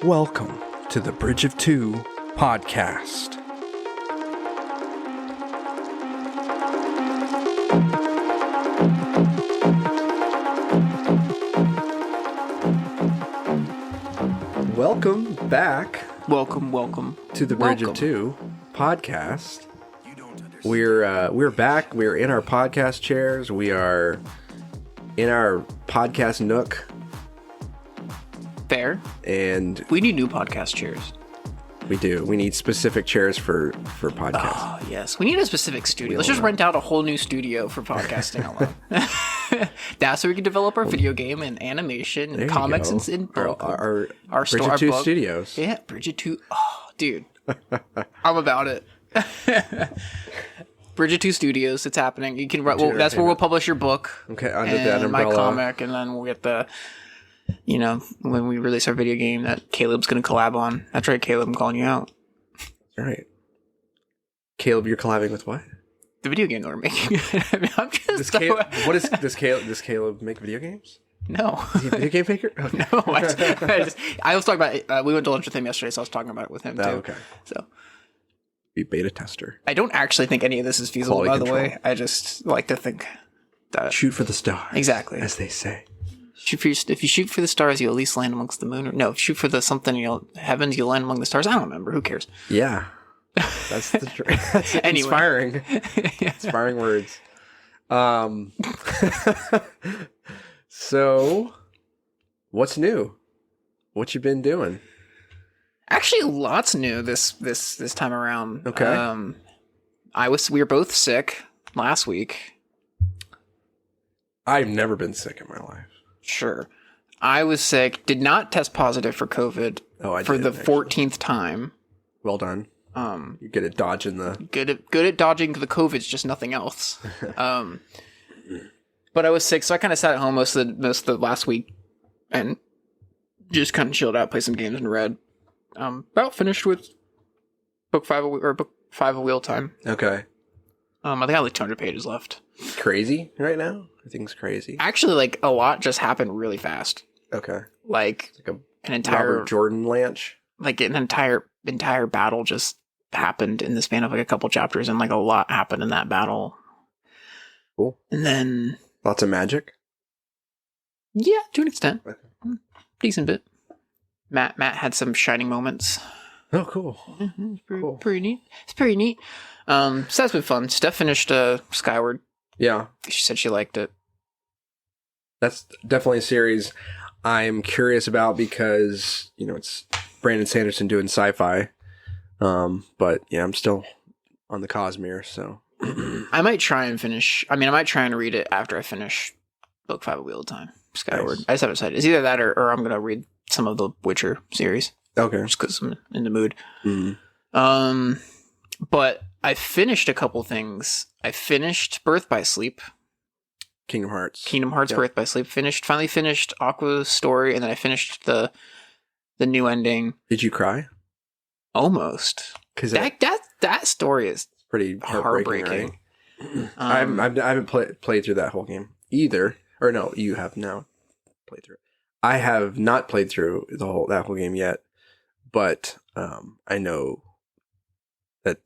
Welcome to the Bridge of Two podcast. Welcome back. Welcome to the Bridge of Two podcast. We're back. We're in our podcast chairs. We are in our podcast nook. Fair. And we need new podcast chairs. We do. We need specific chairs for podcasts. Oh, yes. We need a specific studio. Let's just rent out a whole new studio for podcasting alone. That's so we can develop our video game and animation and comics and book. Our Bridge of Two studios. Yeah, Bridge of Two. Oh, dude. I'm about it. Bridge of Two Studios. It's happening. You can. That's where we'll publish your book. Okay, under that umbrella. My comic, and then we'll get the... You know, when we release our video game that Caleb's going to collab on. That's right, Caleb, I'm calling you out. All right. Caleb, you're collabing with what? The video game that we're making. I mean, I'm just... Does Caleb make video games? No. Is he a video game maker? Okay. No. I was talking about... we went to lunch with him yesterday, so I was talking about it with him, too. Okay. So... Be beta tester. I don't actually think any of this is feasible, Quality by control. the way. I just like to think that... Shoot for the stars. Exactly. As they say. If you shoot for the stars, you'll at least land amongst the moon. Or, no, if you shoot for the something, heavens, you'll land among the stars. I don't remember. Who cares? Yeah. That's Anyway. Inspiring. Inspiring words. So, what's new? What you been doing? Actually, lots new this time around. Okay. We were both sick last week. I've never been sick in my life. Sure. I was sick, did not test positive for COVID for the 14th time. Well done. You're good at dodging the... Good at dodging the COVID's, just nothing else. But I was sick, so I kind of sat at home most of the last week and just kind of chilled out, played some games and read. About finished with book 5 of Wheel Time. Okay. I think I have like 200 pages left. Crazy right now? Everything's crazy. Actually, like, a lot just happened really fast. Okay. Like an entire... Robert Jordan Lanch? Like, an entire battle just happened in the span of, like, a couple chapters, and, like, a lot happened in that battle. Cool. And then... Lots of magic? Yeah, to an extent. Okay. Decent bit. Matt had some shining moments. Oh, cool. Mm-hmm. Pretty neat. It's pretty neat. So that's been fun. Steph finished Skyward. Yeah. She said she liked it. That's definitely a series I'm curious about because, it's Brandon Sanderson doing sci-fi. But, yeah, I'm still on the Cosmere, so. I might try and read it after I finish book 5 of Wheel of Time, Skyward. Nice. I just haven't decided. It's either that or I'm going to read some of the Witcher series. Okay. Just because I'm in the mood. Mm-hmm. But I finished a couple things. I finished Birth by Sleep. Kingdom Hearts. Yep. Birth by Sleep. Finally finished Aqua's story, and then I finished the new ending. Did you cry? Almost. Because that story is pretty heartbreaking. Right? I haven't played through that whole game either. Or no, you have now played through it. I have not played through that whole game yet, but I know that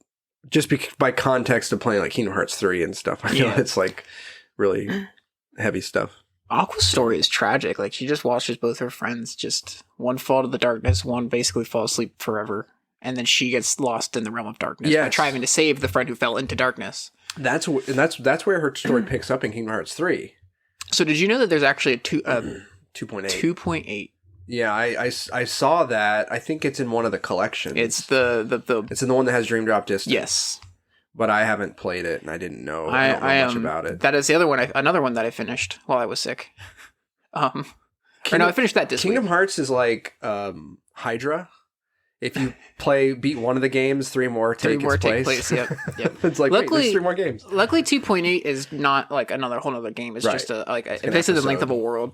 just by context of playing like Kingdom Hearts 3 and stuff, I know it's like really heavy stuff. Aqua's story is tragic. Like, she just watches both her friends just one fall to the darkness, one basically fall asleep forever, and then she gets lost in the realm of darkness by trying to save the friend who fell into darkness. That's where her story picks up in Kingdom Hearts 3. So did you know that there's actually a 2.8? 2.8. Yeah, I saw that. I think it's in one of the collections. It's it's in the one that has Dream Drop Distance. Yes. But I haven't played it, and I didn't know. I don't know much about it. That is the other one. Another one that I finished while I was sick. I finished that this week. Kingdom Hearts is like Hydra. If you beat one of the games, 3 more take place. Yep. It's like, luckily, there's 3 more games. Luckily, 2.8 is not like another whole other game. It's just it's basically the length of a world.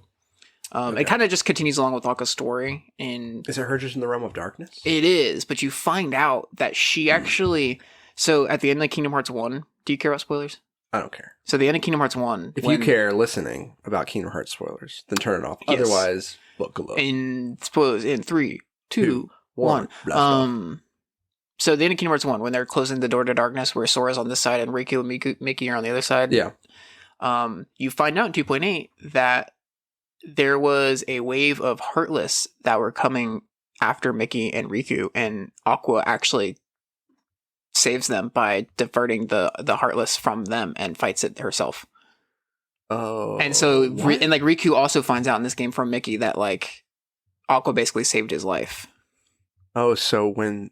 It kind of just continues along with Aqua's story. Is it her just in the realm of darkness? It is, but you find out that she actually... So at the end of Kingdom Hearts 1, do you care about spoilers? I don't care. So the end of Kingdom Hearts 1... If you care listening about Kingdom Hearts spoilers, then turn it off. Yes. Otherwise, look below. In spoilers in 3, 2, 1. So the end of Kingdom Hearts 1, when they're closing the door to darkness, where Sora's on this side and Riku and Mickey are on the other side. Yeah. You find out in 2.8 that there was a wave of Heartless that were coming after Mickey and Riku, and Aqua actually saves them by diverting the Heartless from them and fights it herself. Oh. And so, and like Riku also finds out in this game from Mickey that like Aqua basically saved his life. Oh, so when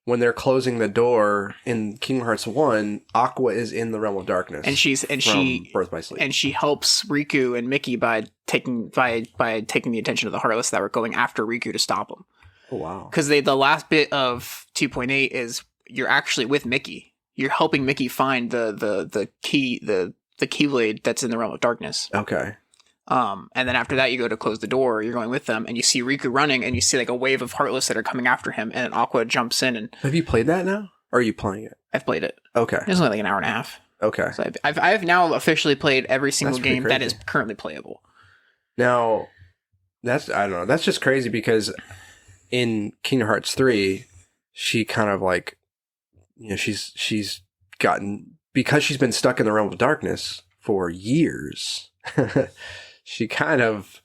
they're closing the door in Kingdom Hearts 1, Aqua is in the realm of darkness. And she Birth by Sleep. And she helps Riku and Mickey by taking the attention of the Heartless that were going after Riku to stop them. Oh wow. Because the last bit of 2.8 is you're actually with Mickey. You're helping Mickey find the Keyblade that's in the realm of darkness. Okay. And then after that, you go to close the door. You're going with them, and you see Riku running, and you see like a wave of Heartless that are coming after him. And Aqua jumps in. And have you played that now? Or are you playing it? I've played it. Okay. It's only like an hour and a half. Okay. So I've now officially played every single game crazy. that is currently playable. Now, I don't know. That's just crazy because in Kingdom Hearts 3, she kind of like, she's gotten, because she's been stuck in the realm of darkness for years. She kind of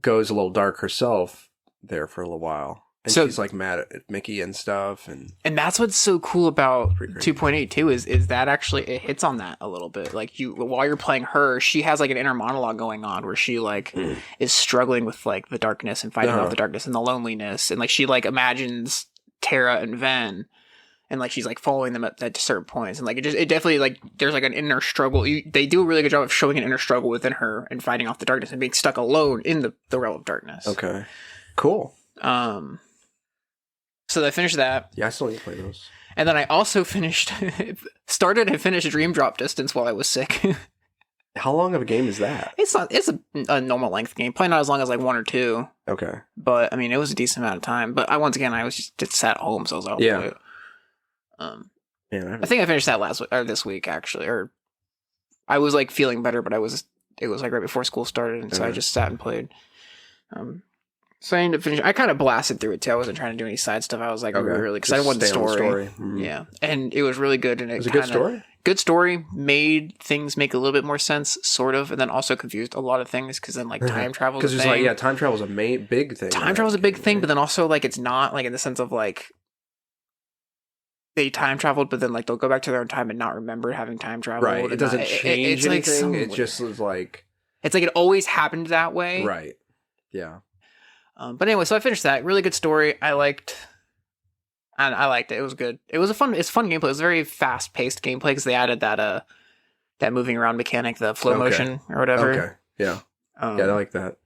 goes a little dark herself there for a little while. And she's like mad at Mickey and stuff. And that's what's so cool about 2.8 too is that actually it hits on that a little bit. Like while you're playing her, she has like an inner monologue going on where she like is struggling with like the darkness and fighting off the darkness and the loneliness. And like she like imagines Terra and Ven. And like she's like following them at certain points, and like it definitely like there's like an inner struggle. They do a really good job of showing an inner struggle within her and fighting off the darkness and being stuck alone in the realm of darkness. Okay, cool. So I finished that. Yeah, I still need to play those. And then I also started and finished Dream Drop Distance while I was sick. How long of a game is that? It's a normal length game, probably not as long as like 1 or 2. Okay, but I mean it was a decent amount of time. But once again I was just sat at home, so I was like, yeah. I think I finished that last week or this week actually, or I was like feeling better, but it was like right before school started, and so I just sat and played. So I ended up finishing. I kind of blasted through it too. I wasn't trying to do any side stuff. I was like really because I wanted the story. Mm-hmm. Yeah, and it was really good. And it was a good story. Good story, made things make a little bit more sense, sort of, and then also confused a lot of things because then like time travel. Because it's like time travel is a big thing. Time travel is a big thing, but then also like it's not like in the sense of like. They time traveled, but then like they'll go back to their own time and not remember having time traveled. Right. It doesn't change anything. It just was like it's like it always happened that way. Right. Yeah. But anyway, so I finished that. Really good story. I liked it. It was good. It's fun gameplay. It was very fast paced gameplay because they added that moving around mechanic, the flow motion or whatever. Okay. Yeah. Yeah, I like that.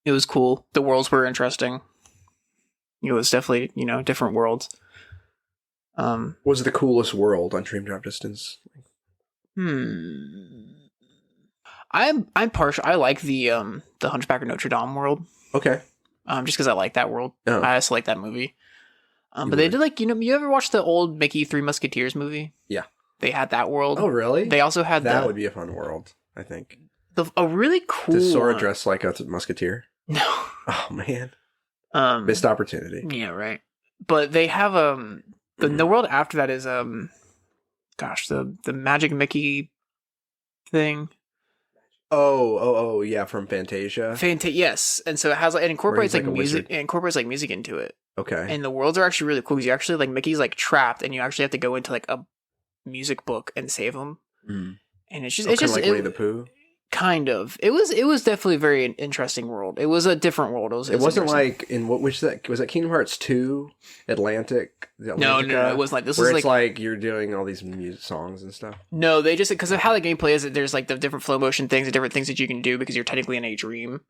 It was cool. The worlds were interesting. It was definitely different worlds. Was the coolest world on Dream Drop Distance? I'm partial. I like the Hunchback of Notre Dame world. Okay. Just because I like that world. Oh. I also like that movie. But they did like you ever watch the old Mickey Three Musketeers movie? Yeah. They had that world. Oh really? They also had that would be a fun world. I think. A really cool. Does Sora dress like a musketeer? No. Oh man. Missed opportunity. Yeah. Right. But they have the world after that is the Magic Mickey thing. Oh yeah, from Fantasia. Yes, and so it incorporates like music. It incorporates like music into it. Okay. And the worlds are actually really cool because you actually like Mickey's like trapped, and you actually have to go into like a music book and save him. And it's just like Winnie the Pooh. Kind of. It was definitely a very interesting world. It was a different world. It wasn't like in was that Kingdom Hearts 2 Atlantic? No, it wasn't like this. Where was it's like you're doing all these music songs and stuff. No, they just because of how the gameplay is. There's like the different flow motion things, the different things that you can do because you're technically in a dream,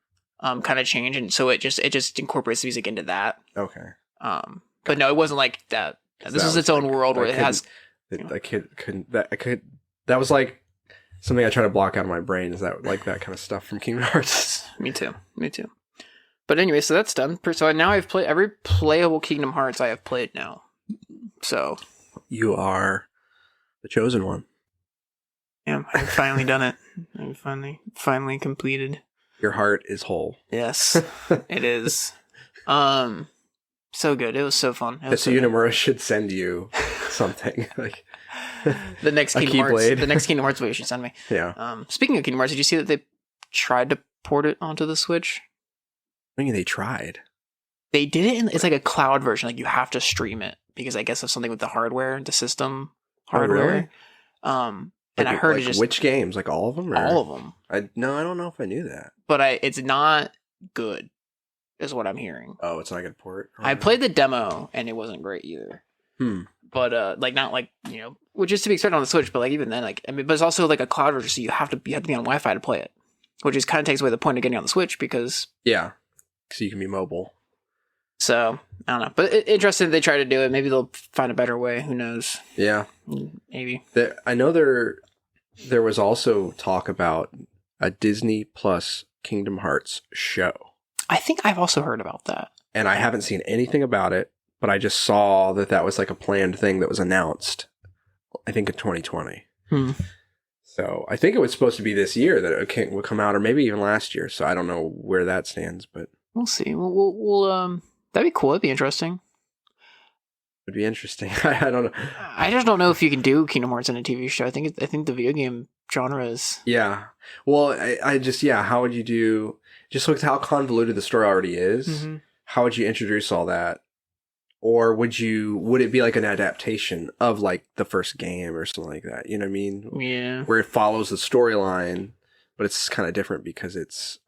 kind of change, and so it just incorporates the music into that. Okay. But no, it wasn't like that. This is its own world where it has. That was like. Something I try to block out of my brain is that that kind of stuff from Kingdom Hearts. Me too. But anyway, so that's done. So now I've played every playable Kingdom Hearts I have played now. So you are the chosen one. Yeah, I've finally done it. I've finally completed. Your heart is whole. Yes, it is. So good. It was so fun. So Unimura should send you something like the next Kingdom Hearts. The next Kingdom Hearts you should send me. Yeah. Speaking of Kingdom Hearts, did you see that they tried to port it onto the Switch? I mean, they tried. They did it. It's like a cloud version. Like you have to stream it because I guess of something with the hardware, the system hardware. Oh, really? And I heard like it just which games, like all of them. All of them. I don't know if I knew that. But it's not good, is what I'm hearing. Oh, it's not a good port. I played the demo and it wasn't great either. But like not like which is to be expected on the Switch. But like even then, like but it's also like a cloud version, so you have to be on Wi-Fi to play it, which is kind of takes away the point of getting on the Switch because so you can be mobile. So I don't know, but interesting they try to do it. Maybe they'll find a better way. Who knows? Yeah, maybe. I know there was also talk about a Disney Plus Kingdom Hearts show. I think I've also heard about that. And I haven't seen anything about it, but I just saw that was like a planned thing that was announced, I think in 2020. So I think it was supposed to be this year that it would come out, or maybe even last year. So I don't know where that stands, but we'll see. We'll that'd be cool. It'd be interesting. It'd be interesting. I don't know. I just don't know if you can do Kingdom Hearts in a TV show. I think the video game genre is. Yeah. Well, I just how would you do? Just look at how convoluted the story already is. Mm-hmm. How would you introduce all that? Or would it be like an adaptation of like the first game or something like that? You know what I mean? Yeah. Where it follows the storyline, but it's kind of different because it's.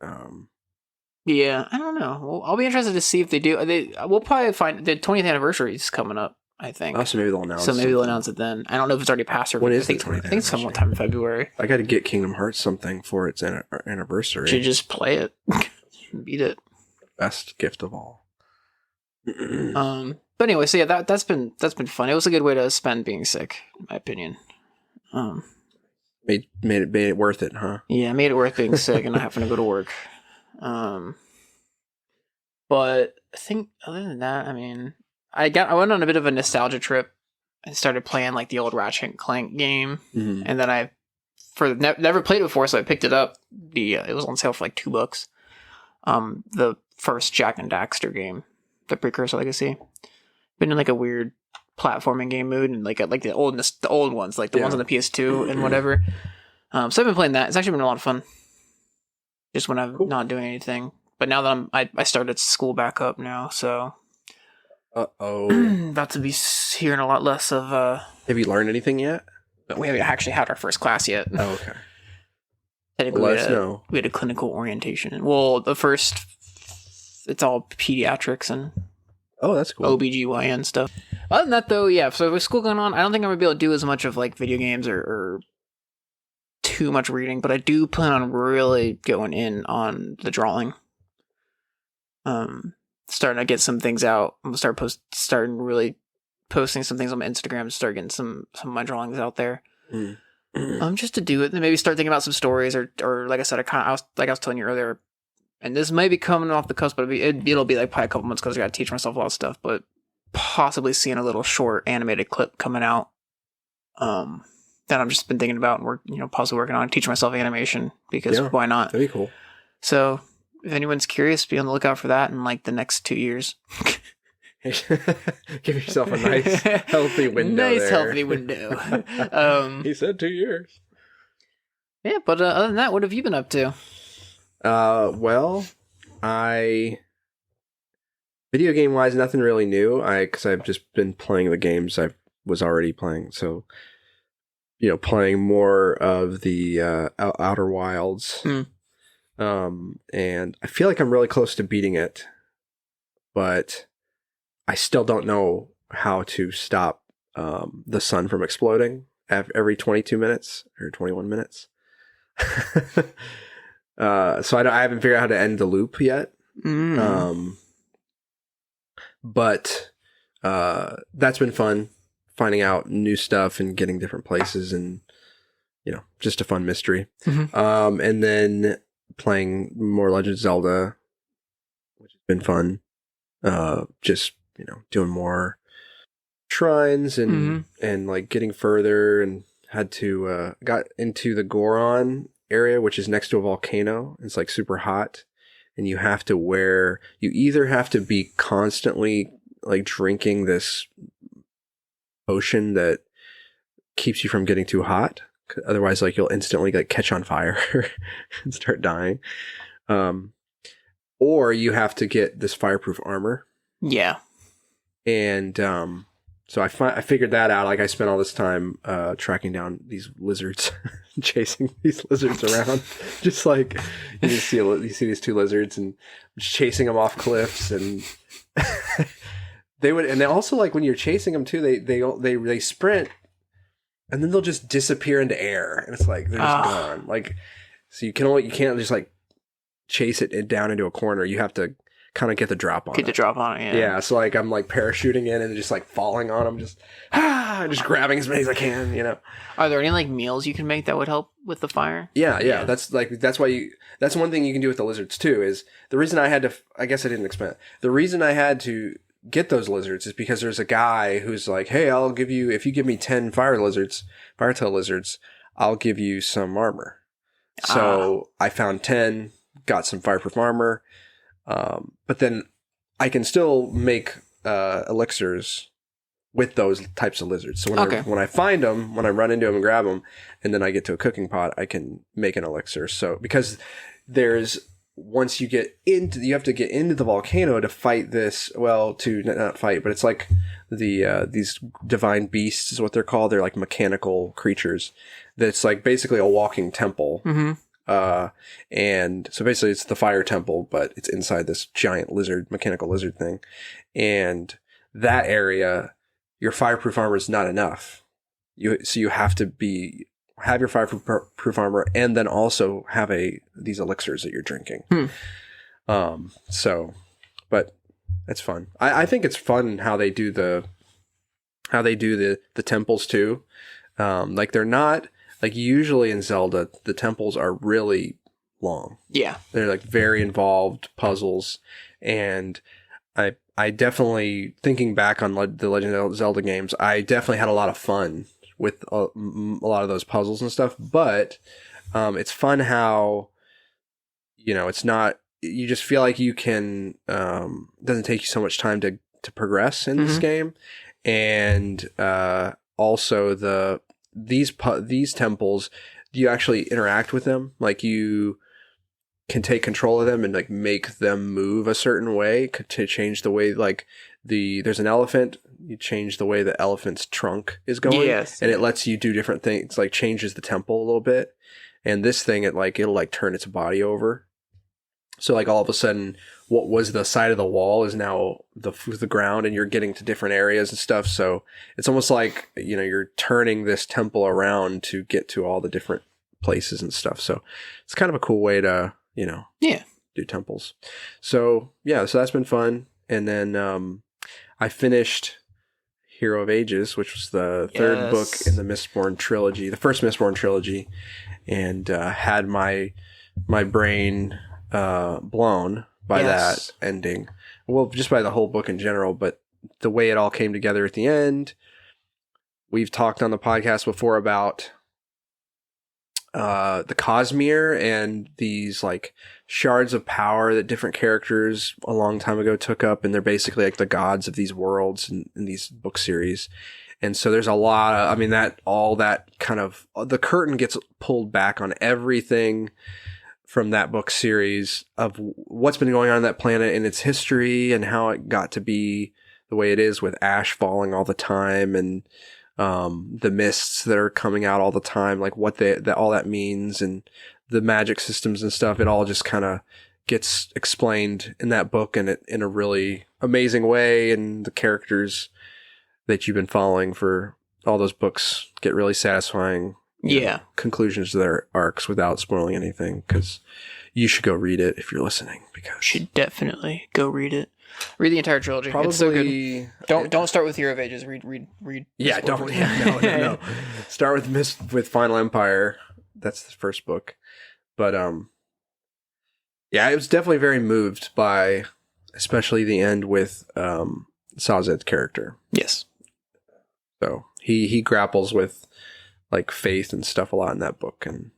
Yeah, I don't know. Well, I'll be interested to see if they do. We'll probably find the 20th anniversary is coming up, I think. Oh, so maybe they'll announce. They'll announce it then. I don't know if it's already passed or when is the 20th anniversary? I think it's sometime in February. I got to get Kingdom Hearts something for its anniversary. Should just play it, beat it. Best gift of all. But anyway, so yeah, that's been fun. It was a good way to spend being sick, in my opinion. Made it worth it, huh? Yeah, made it worth being sick and not having to go to work. But I think other than that, I mean, I went on a bit of a nostalgia trip and started playing like the old Ratchet and Clank game, and then I never played it before, so I picked it up. It was on sale for like $2. The first Jack and Daxter game, the Precursor Legacy. Been in like a weird platforming game mood and like the old ones, like the ones on the PS2 and whatever. So I've been playing that. It's actually been a lot of fun. Just when I'm not doing anything. But now that I started school back up now, so about to be hearing a lot less of. Have you learned anything yet? We haven't actually had our first class yet. Oh, okay. Technically, we had a clinical orientation. Well, the first, it's all pediatrics and that's cool. OBGYN stuff. Other than that, though, yeah. So with school going on, I don't think I'm gonna be able to do as much of like video games or too much reading, but I do plan on really going in on the drawing. Starting to get some things out. I'm gonna starting really posting some things on my Instagram to start getting some of my drawings out there. Just to do it, and maybe start thinking about some stories, or like I said, I was telling you earlier, and this may be coming off the cusp, but it'll be like probably a couple months because I got to teach myself a lot of stuff, but possibly seeing a little short animated clip coming out. That I've just been thinking about and possibly working on, teaching myself animation because why not? That'd be cool. So if anyone's curious, be on the lookout for that in like the next 2 years. Give yourself a nice healthy window. Healthy window. He said 2 years. Yeah, but other than that, what have you been up to? Well, video game wise, nothing really new. Because I've just been playing the games I was already playing. So, playing more of the Outer Wilds. And I feel like I'm really close to beating it, but I still don't know how to stop the sun from exploding every 22 minutes or 21 minutes. So I haven't figured out how to end the loop yet. But that's been fun, finding out new stuff and getting different places, and just a fun mystery. And then playing more Legend of Zelda, which has been fun. Just doing more shrines and like getting further, and had to got into the Goron area, which is next to a volcano. It's like super hot, and you either have to be constantly like drinking this potion that keeps you from getting too hot. Otherwise, like you'll instantly like catch on fire and start dying. Or you have to get this fireproof armor. Yeah. And so I figured that out. Like I spent all this time tracking down these lizards, chasing these lizards around. Just like you see these two lizards and just chasing them off cliffs, and they also like when you're chasing them too. They sprint, and then they'll just disappear into air, and it's like they're just gone. Like so you can't just like chase it down into a corner. You have to kind of get the drop on it. Yeah, so like I'm like parachuting in and just like falling on them, just grabbing as many as I can, you know. Are there any like meals you can make that would help with the fire? Yeah. That's one thing you can do with the lizards too, is the reason I had to, I guess I didn't explain it. The reason I had to get those lizards is because there's a guy who's like, hey, I'll give you, if you give me 10 firetail lizards, I'll give you some armor. So I found 10, got some fireproof armor. But then I can still make elixirs with those types of lizards. So when I find them, when I run into them and grab them, and then I get to a cooking pot, I can make an elixir. So because once you have to get into the volcano to fight this. Well, to not fight, but it's like these divine beasts is what they're called. They're like mechanical creatures. That's like basically a walking temple. Mm-hmm. And so basically it's the fire temple, but it's inside this giant mechanical lizard thing. And that area, your fireproof armor is not enough. So you have to have your fireproof armor and then also have these elixirs that you're drinking. But it's fun. I think it's fun how they do the temples too. Like they're not, like usually in Zelda, the temples are really long. Yeah. They're like very involved puzzles. And I definitely, thinking back on the Legend of Zelda games, I definitely had a lot of fun with a lot of those puzzles and stuff. But it's fun how, it's not, you just feel like you can, doesn't take you so much time to progress in this game. And also these temples, you actually interact with them. Like you can take control of them and like make them move a certain way to change the way, like there's an elephant, you change the way the elephant's trunk is going. Yes. And it lets you do different things, like changes the temple a little bit. And this thing, it'll like turn its body over. So like all of a sudden what was the side of the wall is now the ground, and you're getting to different areas and stuff. So it's almost like, you're turning this temple around to get to all the different places and stuff. So it's kind of a cool way to, do temples. So yeah, so that's been fun. And then I finished Hero of Ages, which was the third book in the Mistborn trilogy, the first Mistborn trilogy, and had my brain blown by that ending. Well, just by the whole book in general, but the way it all came together at the end. We've talked on the podcast before about the Cosmere and these like shards of power that different characters a long time ago took up, and they're basically like the gods of these worlds in these book series. And so there's a lot of, that kind of, the curtain gets pulled back on everything from that book series of what's been going on that planet and its history and how it got to be the way it is, with ash falling all the time and the mists that are coming out all the time, like what all that means, and the magic systems and stuff. It all just kind of gets explained in that book, and in a really amazing way. And the characters that you've been following for all those books get really satisfying conclusions to their arcs without spoiling anything, because you should go read it if you're listening. Because you should definitely go read it. Read the entire trilogy. Probably, it's so good. Don't start with Hero of Ages. Read. Yeah, don't. Yeah, no. Start with Final Empire. That's the first book. But I was definitely very moved by, especially the end with Sazed's character. Yes. So he grapples with like faith and stuff a lot in that book, and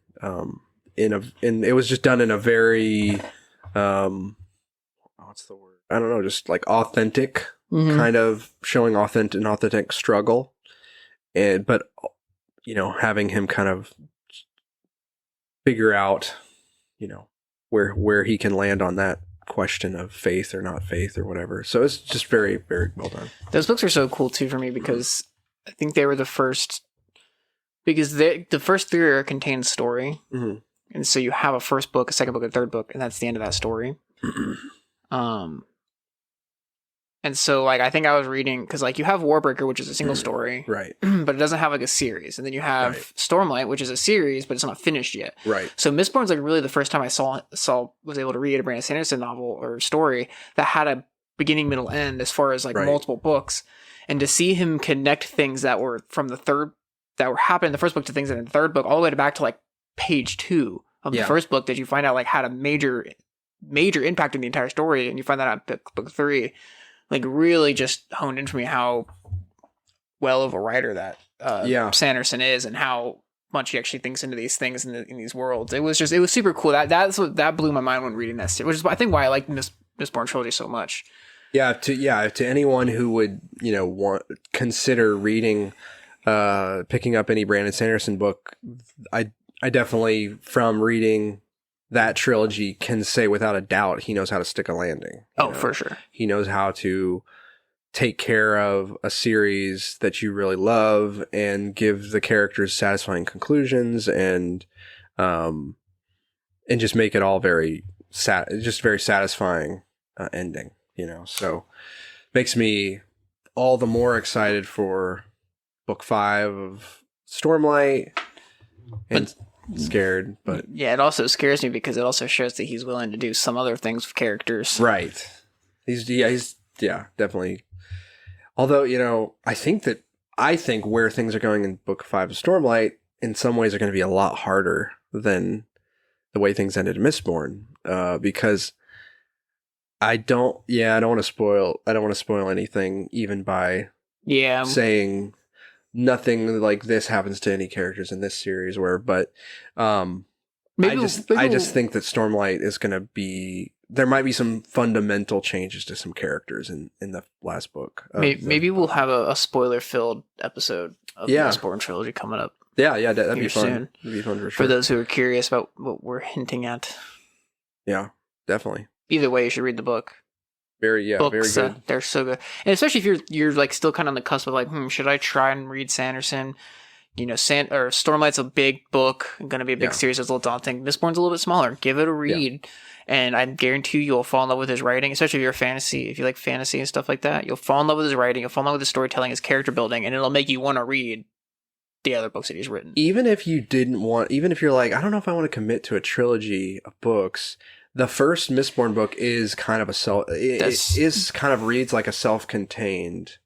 it was just done in a very What's the word? I don't know, just like authentic, kind of showing authentic struggle, but having him kind of figure out, where he can land on that question of faith or not faith or whatever. So it's just very, very well done. Those books are so cool too for me because I think they were the first, because the first three are a contained story. Mm-hmm. And so you have a first book, a second book, a third book, and that's the end of that story. And so, like, I think I was reading, because, like, you have Warbreaker, which is a single story. Right. But it doesn't have, like, a series. And then you have Stormlight, which is a series, but it's not finished yet. Right. So Mistborn's, like, really the first time I was able to read a Brandon Sanderson novel or story that had a beginning, middle, end as far as, like, multiple books. And to see him connect things that were from that were happening in the first book to things in the third book, all the way back to, like, page 2 of the first book that you find out, like, had a major impact in the entire story. And you find that out in book 3. Like, really just honed in for me how well of a writer that Sanderson is, and how much he actually thinks into these things in these worlds. It was super cool. That blew my mind when reading this, which is I think why I like Mistborn trilogy so much. To anyone who would consider reading, picking up any Brandon Sanderson book, I definitely, from reading that trilogy, can say without a doubt he knows how to stick a landing. For sure. He knows how to take care of a series that you really love and give the characters satisfying conclusions and just make it all very satisfying ending. So makes me all the more excited for book 5 of Stormlight. And scared, but it also scares me because it also shows that he's willing to do some other things with characters. Right. He's definitely. Although, I think where things are going in book 5 of Stormlight in some ways are going to be a lot harder than the way things ended in Mistborn, because I don't want to spoil anything even by saying nothing like this happens to any characters in this series I just think that Stormlight is going to be, there might be some fundamental changes to some characters in the last book. Maybe we'll have a spoiler-filled episode of the Mistborn trilogy coming up. Yeah, that'd be fun. Soon. That'd be fun for sure. For those who are curious about what we're hinting at. Yeah, definitely. Either way, you should read the book. Very good. They're so good, and especially if you're like still kind of on the cusp of like, should I try and read Sanderson? Or Stormlight's a big book, going to be a big series. It's a little daunting. Mistborn's a little bit smaller. Give it a read, and I guarantee you'll fall in love with his writing. Especially if if you like fantasy and stuff like that, you'll fall in love with his writing. You'll fall in love with his storytelling, his character building, and it'll make you want to read the other books that he's written. Even if you're like, I don't know if I want to commit to a trilogy of books. The first Mistborn book is kind of reads like a self-contained.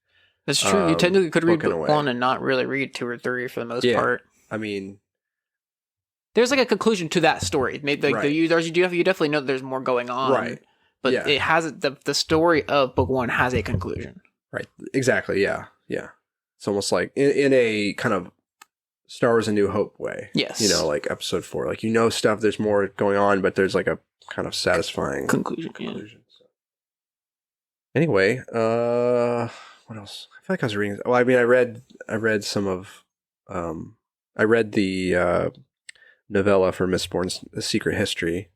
That's true. You technically could read book 1 and not really read 2 or 3 for the most part. I mean, there's like a conclusion to that story. Maybe you definitely know that there's more going on. Right. But it has the story of book 1 has a conclusion. Right. Exactly. Yeah. Yeah. It's almost like in a kind of Star Wars: A New Hope way. Yes. Like episode 4. Like, stuff, there's more going on, but there's like a kind of satisfying conclusion. So. Anyway, what else? I feel like I was reading. Well, I mean, I read some of. I read the novella for Mistborn's The Secret History,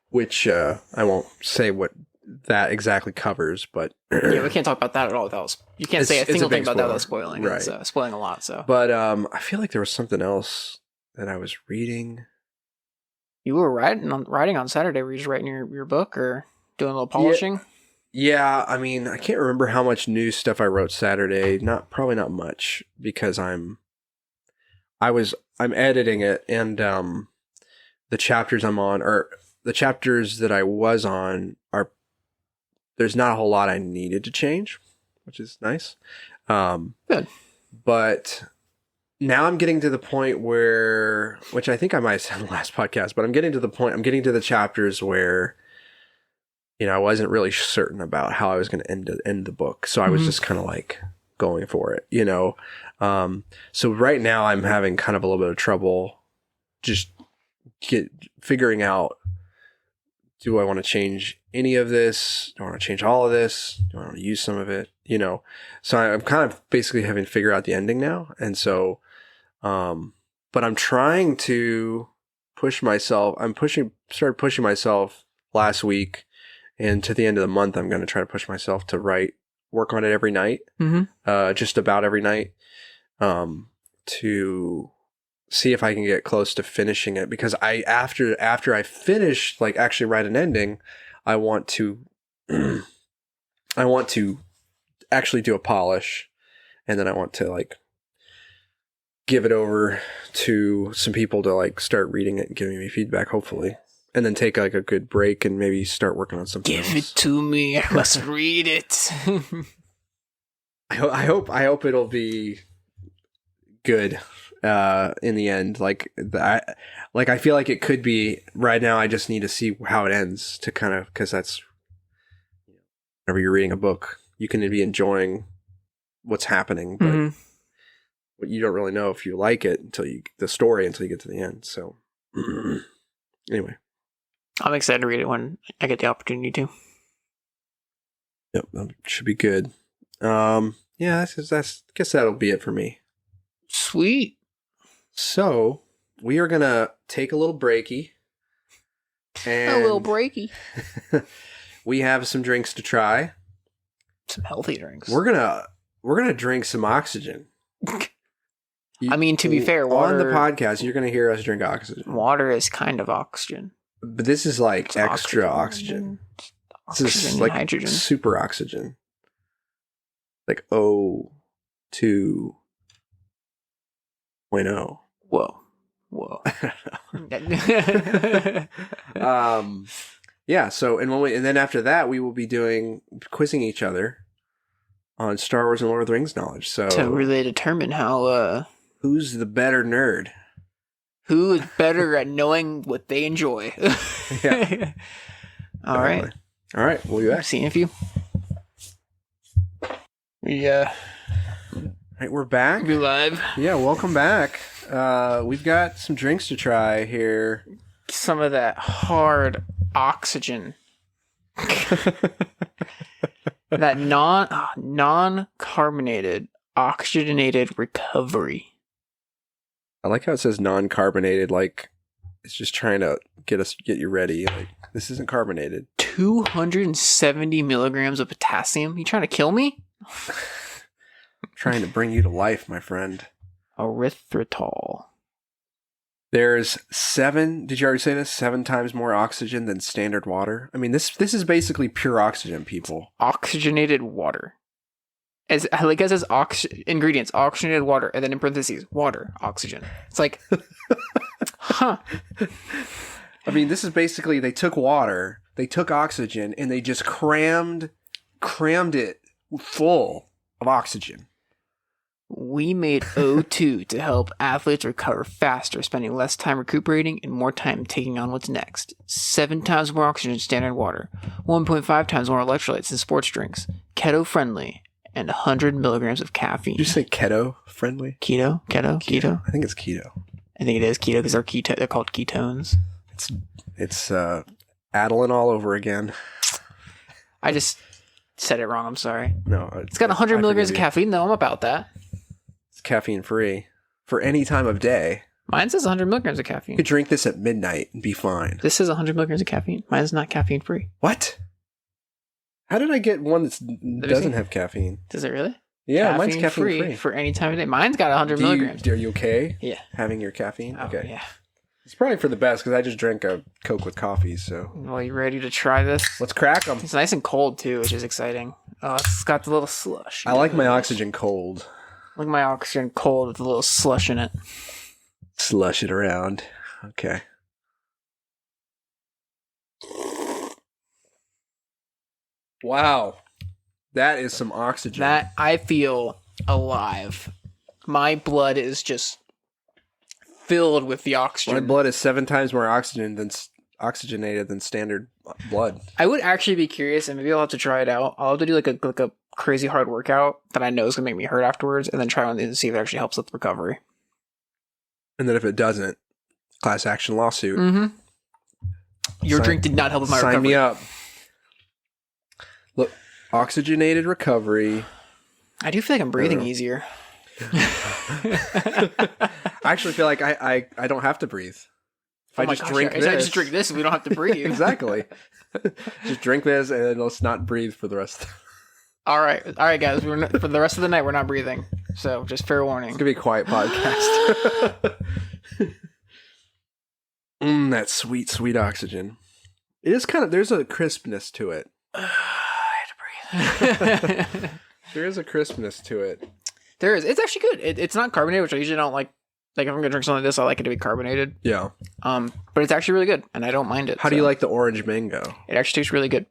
which I won't say what that exactly covers, but we can't talk about that at all without. You can't say a single thing about that without spoiling. Right. It's spoiling a lot. So, but I feel like there was something else that I was reading. You were writing on Saturday. Were you just writing your book or doing a little polishing? Yeah, I mean, I can't remember how much new stuff I wrote Saturday. Probably not much, because I'm editing it, and the chapters I'm on, or the chapters that I was on, there's not a whole lot I needed to change, which is nice. Good. But now I'm getting to the point where, which I think I might have said in the last podcast, but I'm getting to the chapters where, I wasn't really certain about how I was going to end the book. So I was just kind of like going for it, So right now I'm having kind of a little bit of trouble just figuring out do I want to change any of this? Do I want to change all of this? Do I want to use some of it? So I'm kind of basically having to figure out the ending now. And so, but I'm trying to push myself. Started pushing myself last week, and to the end of the month, I'm going to try to push myself to work on it every night, just about every night, to see if I can get close to finishing it. Because after I finish, like actually write an ending, I want to actually do a polish, and then I want to like give it over to some people to like start reading it and giving me feedback, hopefully. And then take like a good break and maybe start working on something else. Give it to me. I must read it. I hope it'll be good in the end. I feel like it could be. Right now, I just need to see how it ends to kind of, because that's, whenever you're reading a book, you can be enjoying what's happening, but you don't really know if you like it until you get to the end. So anyway, I'm excited to read it when I get the opportunity to. Yep, that should be good. Yeah, that's I guess that'll be it for me. Sweet. So we are gonna take a little breaky. And a little breaky. We have some drinks to try. Some healthy drinks. We're gonna drink some oxygen. I mean, to be fair, water, on the podcast, you're gonna hear us drink oxygen. Water is kind of oxygen, but this is like it's extra oxygen. This is like hydrogen. Super oxygen. Like O2.0. Whoa. Yeah. So, and then after that, we will be quizzing each other on Star Wars and Lord of the Rings knowledge. So to really determine how who's the better nerd, who is better at knowing what they enjoy. Yeah. All right. We'll be back. Seeing a few. All right, we're back. We're live. Yeah, welcome back. We've got some drinks to try here. Some of that hard oxygen. That non-carbonated oxygenated recovery. I like how it says non-carbonated, like it's just trying to get you ready. Like, this isn't carbonated. 270 milligrams of potassium? You trying to kill me? Trying to bring you to life, my friend. Erythritol. There's 7 times more oxygen than standard water. I mean, this is basically pure oxygen, people. Oxygenated water. As it says ingredients, oxygenated water, and then in parentheses, water, oxygen. It's like, huh. I mean, this is basically, they took water, they took oxygen, and they just crammed it full of oxygen. We made O2 to help athletes recover faster, spending less time recuperating and more time taking on what's next. 7 times more oxygen than standard water, 1.5 times more electrolytes than sports drinks, keto-friendly, and 100 milligrams of caffeine. Did you say keto-friendly? Keto? I think it's keto. I think it is keto because they're called ketones. It's Adeline all over again. I just said it wrong. I'm sorry. No, it's got 100 milligrams of caffeine, though. I'm about that. It's caffeine free for any time of day. Mine says 100 milligrams of caffeine. You could drink this at midnight and be fine. This says 100 milligrams of caffeine. Mine's not caffeine free. What? How did I get one that doesn't have caffeine? Does it really? Yeah, mine's caffeine free for any time of day. Mine's got 100 milligrams. Are you okay? Yeah. Having your caffeine? Oh, okay. Yeah. It's probably for the best because I just drank a Coke with coffee. So. Well, you ready to try this? Let's crack them. It's nice and cold too, which is exciting. Oh, it's got the little slush. I like my oxygen cold. I like my oxygen cold with a little slush in it. Slush it around. Okay. Wow. That is some oxygen. That I feel alive. My blood is just filled with the oxygen. My blood is 7 times more oxygenated than standard blood. I would actually be curious, and maybe I'll have to try it out. I'll have to do like a crazy hard workout that I know is gonna make me hurt afterwards, and then try one and see if it actually helps with recovery. And then if it doesn't, class action lawsuit. Mm-hmm. Your drink did not help with my recovery. Sign me up. Look, oxygenated recovery. I do feel like I'm breathing easier. I actually feel like I don't have to breathe. If I just drink this. I just drink this, we don't have to breathe. Exactly. Just drink this and let's not breathe for the rest of the... All right, guys. For the rest of the night, we're not breathing. So just fair warning. It's gonna be a quiet podcast. That sweet, sweet oxygen. It is kind of. There's a crispness to it. I had to breathe. There is a crispness to it. There is. It's actually good. It's not carbonated, which I usually don't like. Like if I'm gonna drink something like this, I like it to be carbonated. Yeah. But it's actually really good, and I don't mind it. How do you like the orange mango? It actually tastes really good.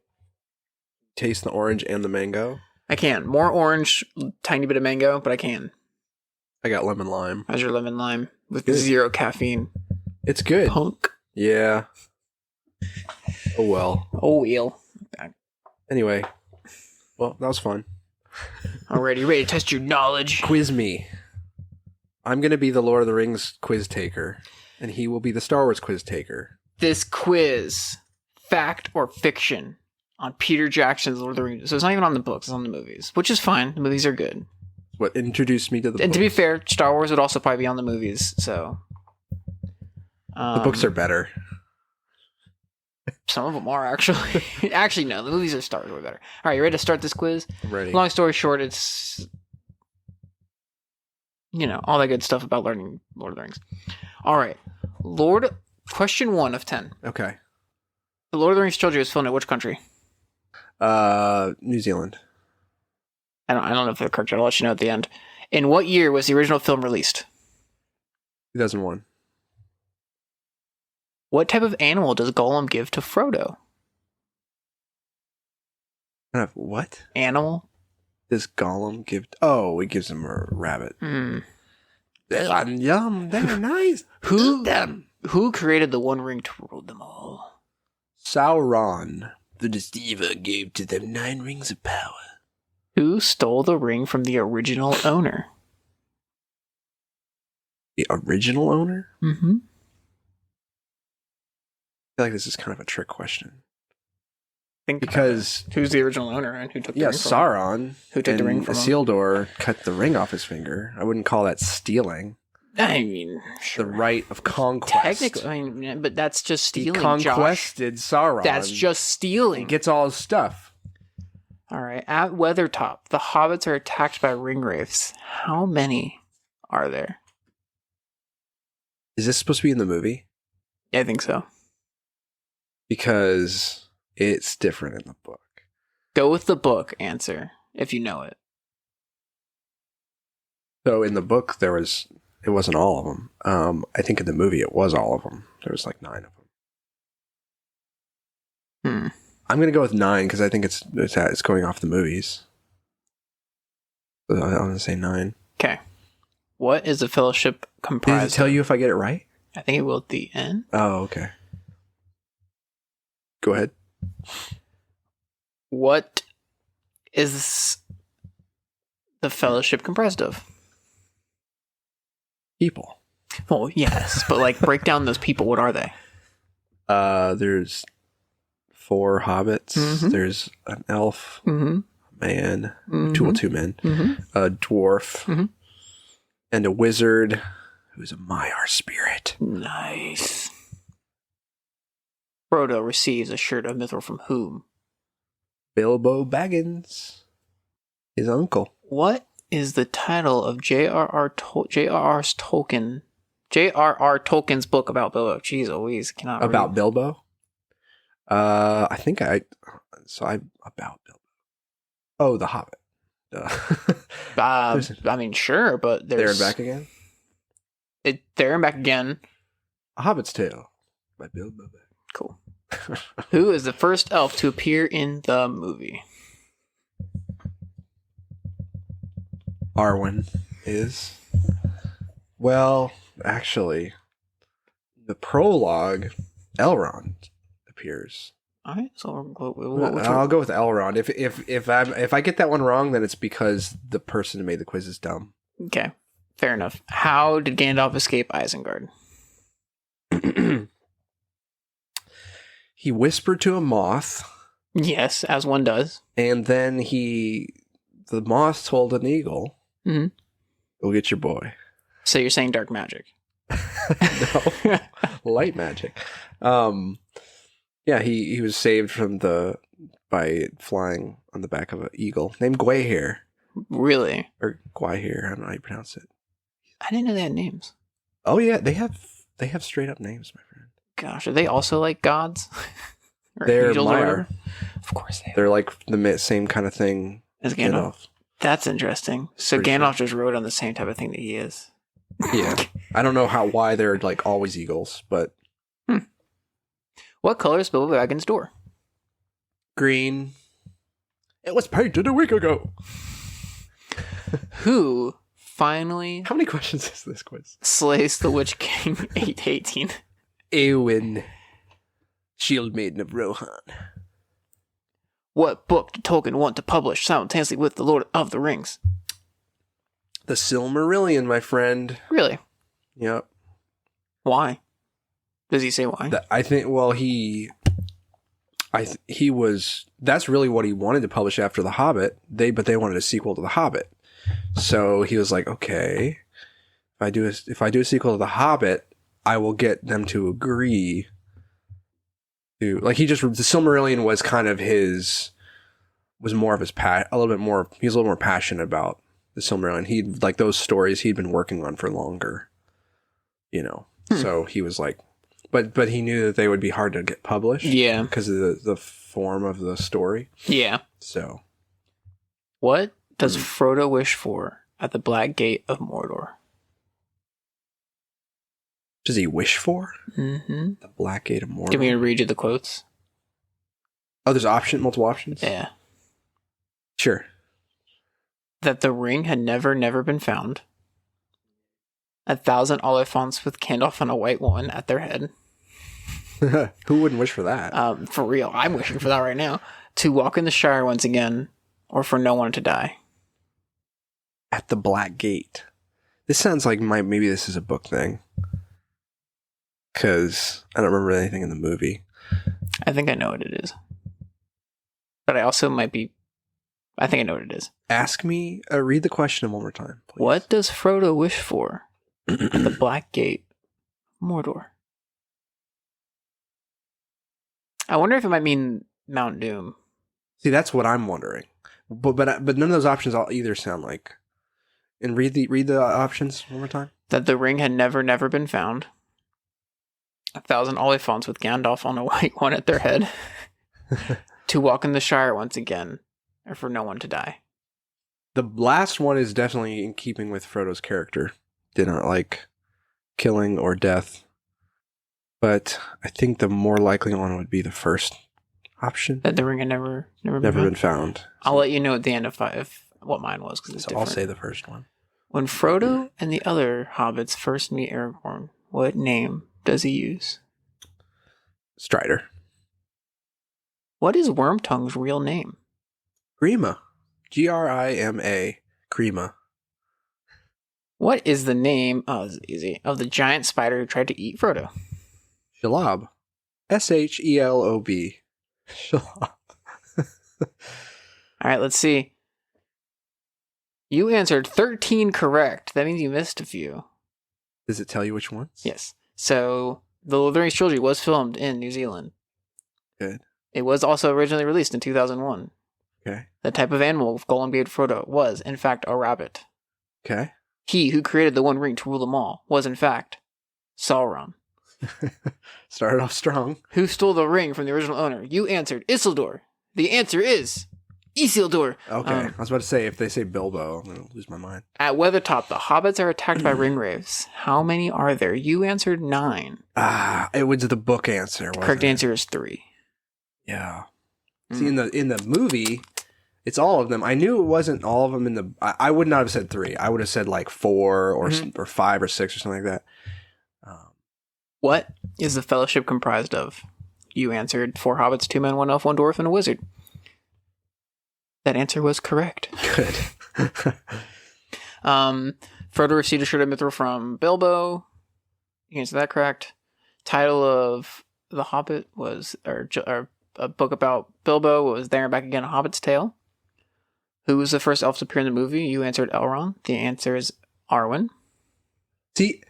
Taste the orange and the mango? I can. More orange, tiny bit of mango, but I can. I got lemon lime. How's your lemon lime with zero caffeine? It's good. Punk. Yeah. Oh well. Oh well. Anyway, well, that was fun. Alright, you ready to test your knowledge? Quiz me. I'm going to be the Lord of the Rings quiz taker, and he will be the Star Wars quiz taker. This quiz, fact or fiction, on Peter Jackson's Lord of the Rings. So it's not even on the books, it's on the movies, which is fine. The movies are good. What introduced me to the And book. to be fair, Star Wars would also probably be on the movies, so... The books are better. Some of them are, actually. Actually, no. The movies are Star Wars way better. All right, you ready to start this quiz? I'm ready. Long story short, it's... all that good stuff about learning Lord of the Rings. All right. Question 1 of 10. Okay. The Lord of the Rings trilogy was filmed in which country? New Zealand. I don't know if they're correct. I'll let you know at the end. In what year was the original film released? 2001. What type of animal does Gollum give to Frodo? What? Animal? Does Gollum give... Oh, he gives him a rabbit. Yum, they're nice. Who created the One Ring to rule them all? Sauron. The deceiver gave to them 9 rings of power. Who stole the ring from the original owner? The original owner? Mm-hmm. I feel like this is kind of a trick question. Because who's the original owner and who took the ring from Sauron. him? Who took the ring from him? Isildur cut the ring off his finger. I wouldn't call that stealing. I mean, sure. The right of conquest. Technically, I mean, but that's just stealing, He conquested Sauron. That's just stealing. He gets all his stuff. All right. At Weathertop, the hobbits are attacked by ringwraiths. How many are there? Is this supposed to be in the movie? Yeah, I think so. Because it's different in the book. Go with the book answer, if you know it. So in the book, it wasn't all of them. I think in the movie, it was all of them. There was like 9 of them. I'm going to go with 9 because I think it's going off the movies. So I'm going to say 9. Okay. What is the fellowship comprised Does it tell you if I get it right? I think it will at the end. Oh, okay. Go ahead. What is the fellowship comprised of? People. Well, yes, but break down those people. What are they? There's 4 hobbits. Mm-hmm. There's an elf, mm-hmm. a man, Mm-hmm. 2 men, Mm-hmm. a dwarf, Mm-hmm. and a wizard who's a Maiar spirit. Nice. Frodo receives a shirt of mithril from whom? Bilbo Baggins, his uncle. What is the title of J.R.R. Tolkien's book about Bilbo? Jeez Louise, cannot About read. Bilbo? About Bilbo. Oh, The Hobbit. I mean, sure, but There there's... and Back Again? There and Back Again. A Hobbit's Tale by Bilbo Baggins. Cool. Who is the first elf to appear in the movie? Arwen is. Well, actually, the prologue, Elrond appears. All right, so I'll go with Elrond. If I get that one wrong, then it's because the person who made the quiz is dumb. Okay, fair enough. How did Gandalf escape Isengard? He whispered to a moth. Yes, as one does. And then the moth told an eagle, mm-hmm. Go get your boy. So you're saying dark magic? No, light magic. Yeah, he was saved by flying on the back of an eagle named Gwayhair. Really? Or Gwayhair, I don't know how you pronounce it. I didn't know they had names. Oh yeah, they have straight up names, my friend. Gosh, are they also like gods? They're Mire. Of course they are. They're like the same kind of thing as Gandalf. That's interesting. So Gandalf just rode on the same type of thing that he is. Yeah. I don't know why they're like always eagles, but... What color is Bilbo Baggins' door? Green. It was painted a week ago. Who finally... How many questions is this quiz? Slays the Witch King 818. Eowyn. Shield Maiden of Rohan. What book did Tolkien want to publish simultaneously with The Lord of the Rings? The Silmarillion, my friend. Really? Yep. Why? Does he say why? I think, well, that's really what he wanted to publish after The Hobbit. But they wanted a sequel to The Hobbit. So he was like, okay, if I do a sequel to The Hobbit, I will get them to agree to, like, the Silmarillion was kind of he was a little more passionate about the Silmarillion. Like those stories he'd been working on for longer, so he was like, but he knew that they would be hard to get published. Yeah. Because of the form of the story. Yeah. So. What does Frodo wish for at the Black Gate of Mordor? Does he wish for? Mm-hmm. The Black Gate of Mordor. Can we read you the quotes? Oh, there's multiple options? Yeah. Sure. That the ring had never been found. 1,000 Oliphants with Gandalf and a white woman at their head. Who wouldn't wish for that? For real, I'm wishing for that right now. To walk in the Shire once again, or for no one to die. At the Black Gate. This sounds like maybe this is a book thing. Because I don't remember anything in the movie. I think I know what it is. But I also I think I know what it is. Ask me, read the question one more time, please. What does Frodo wish for at the Black Gate, Mordor? I wonder if it might mean Mount Doom. See, that's what I'm wondering. But none of those options all either sound like. And read the options one more time. That the ring had never been found. 1,000 Oliphants with Gandalf on a white one at their head. To walk in the Shire once again, or for no one to die. The last one is definitely in keeping with Frodo's character. Did not like killing or death. But I think the more likely one would be the first option. That the ring had never been found. I'll let you know at the end of what mine was, because it's so different. I'll say the first one. When Frodo and the other hobbits first meet Aragorn, what name does he use? Strider. What is Wormtongue's real name? Grima. Grima. Grima. What is the name, this is easy, of the giant spider who tried to eat Frodo? Shelob. Shelob. Shelob. Alright, let's see. You answered 13 correct. That means you missed a few. Does it tell you which ones? Yes. So, the Lord of the Rings trilogy was filmed in New Zealand. Good. It was also originally released in 2001. Okay. The type of animal Gollum gave Frodo was, in fact, a rabbit. Okay. He who created the One Ring to rule them all was, in fact, Sauron. Started off strong. Who stole the ring from the original owner? You answered Isildur. The answer is Isildur. Okay. I was about to say, if they say Bilbo, I'm going to lose my mind. At Weathertop, the hobbits are attacked by ringwraiths. How many are there? You answered 9. It was the book answer. Correct answer is 3. Yeah. See, in the movie, it's all of them. I knew it wasn't all of them in the... I would not have said 3. I would have said like 4 or 5 or 6 or something like that. What is the fellowship comprised of? You answered 4 hobbits, 2 men, 1 elf, 1 dwarf, and a wizard. That answer was correct. Good. Frodo received a shirt of mithril from Bilbo. You answered that correct. Title of The Hobbit was, or a book about Bilbo was There and Back Again, A Hobbit's Tale. Who was the first elf to appear in the movie? You answered Elrond. The answer is Arwen. See,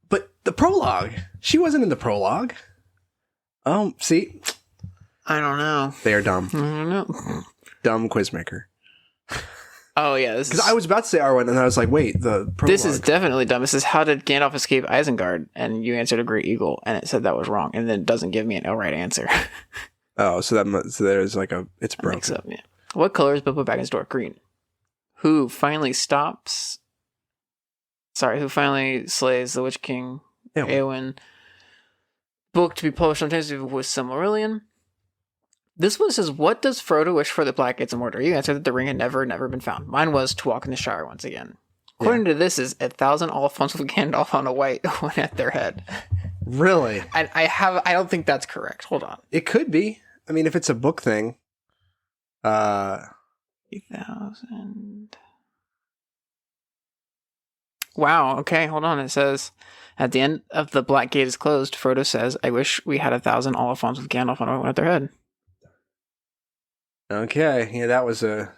but the prologue. She wasn't in the prologue. See? I don't know. They are dumb. I don't know. Dumb quizmaker. Oh, yeah. Because I was about to say Arwen, and I was like, wait, the prologue. This is definitely dumb. It says, how did Gandalf escape Isengard? And you answered a great eagle, and it said that was wrong. And then it doesn't give me an outright answer. Oh, so there's like it's broken. Mix up, yeah. What color is Bilbo Baggins' door? Green. Who finally slays the Witch King, Eowyn. Book to be published sometimes with Silmarillion. This one says, what does Frodo wish for the Black Gates of Mordor? You answered that the ring had never been found. Mine was to walk in the Shire once again. According to this, is 1,000 Oliphants with Gandalf on a white one at their head. Really? I don't think that's correct. Hold on. It could be. I mean, if it's a book thing. 3,000. Wow. Okay, hold on. It says, at the end of the Black Gate is closed, Frodo says, I wish we had 1,000 Oliphants with Gandalf on a white one at their head. Okay. Yeah, that was I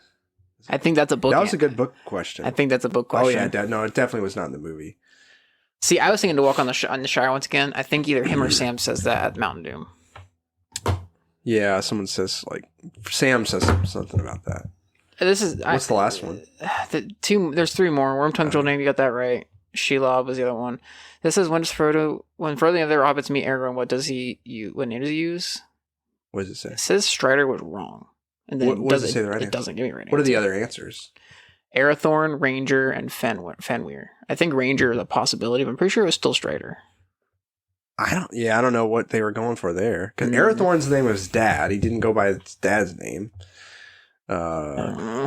think that's a book. That was a good book question. I think that's a book question. Oh, yeah. No, it definitely was not in the movie. See, I was thinking to walk on the Shire once again. I think either him or Sam says that at Mountain Doom. Yeah, someone says, like, Sam says something about that. What's the last one? There's 3 more. Wormtongue Jewel Name, you got that right. Shelob was the other one. This is when Frodo and the other hobbits meet Aragorn, what name does he use? What does it say? It says Strider was wrong. And then what does it say the right It answer? doesn't give me the right What answer. are the other answers? Arathorn, Ranger, and Fenweir. I think Ranger is a possibility, but I'm pretty sure it was still Strider. I don't know what they were going for there. Because Arathorn's name was Dad. He didn't go by his dad's name.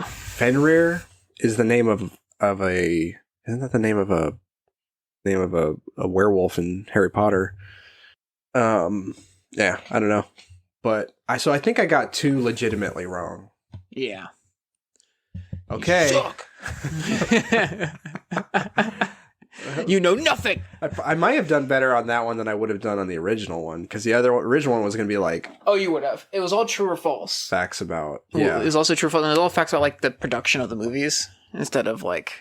Fenrir is the name of a... Isn't that the name of a werewolf in Harry Potter? Yeah, I don't know. But I think I got 2 legitimately wrong. Yeah. Okay. You suck. You know nothing. I might have done better on that one than I would have done on the original one, because the original one was going to be like... Oh, you would have. It was all true or false. Facts about... Yeah. It was also true or false. And it was all facts about, like, the production of the movies, instead of, like,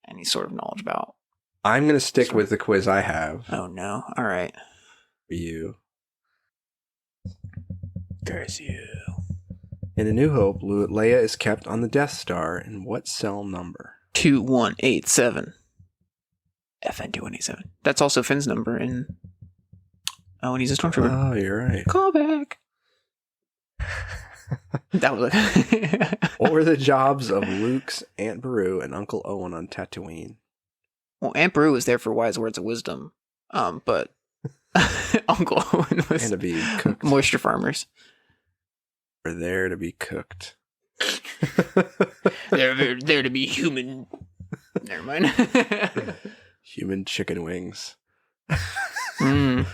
any sort of knowledge about... I'm going to stick with the quiz I have. Oh, no. All right. For you. Curse you. In A New Hope, Leia is kept on the Death Star in what cell number? 2187. FN 2187. That's also Finn's number in... Oh, and he's a stormtrooper. Oh, you're right. Call back. That was it. What were the jobs of Luke's Aunt Beru and Uncle Owen on Tatooine? Well, Aunt Beru was there for wise words of wisdom. But Uncle Owen was... And to be cooked. Moisture farmers. Were there to be cooked. They're there to be human. Never mind. Human chicken wings. Mm.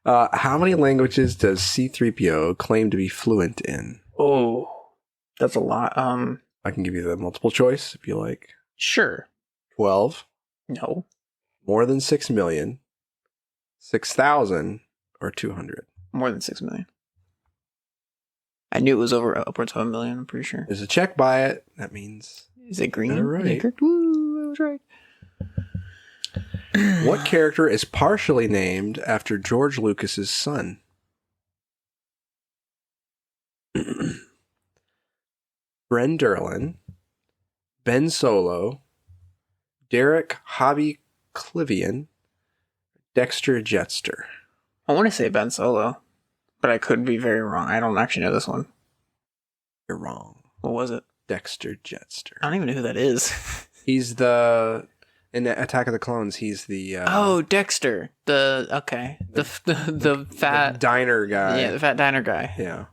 How many languages does C-3PO claim to be fluent in? Oh, that's a lot. I can give you the multiple choice if you like. Sure. 12. No. More than 6 million. 6,000 or 200. More than 6 million. I knew it was upwards of 1 million, I'm pretty sure. There's a check by it. That means... Is it green? You're right. Is it correct? Woo, I was right. What character is partially named after George Lucas's son? Bren Derlin, Ben Solo, Derek Hobby Clivian, Dexter Jetster. I want to say Ben Solo, but I could be very wrong. I don't actually know this one. You're wrong. What was it? Dexter Jetster. I don't even know who that is. He's in Attack of the Clones, he's the... oh, Dexter. The fat... The diner guy. Yeah, the fat diner guy. Yeah.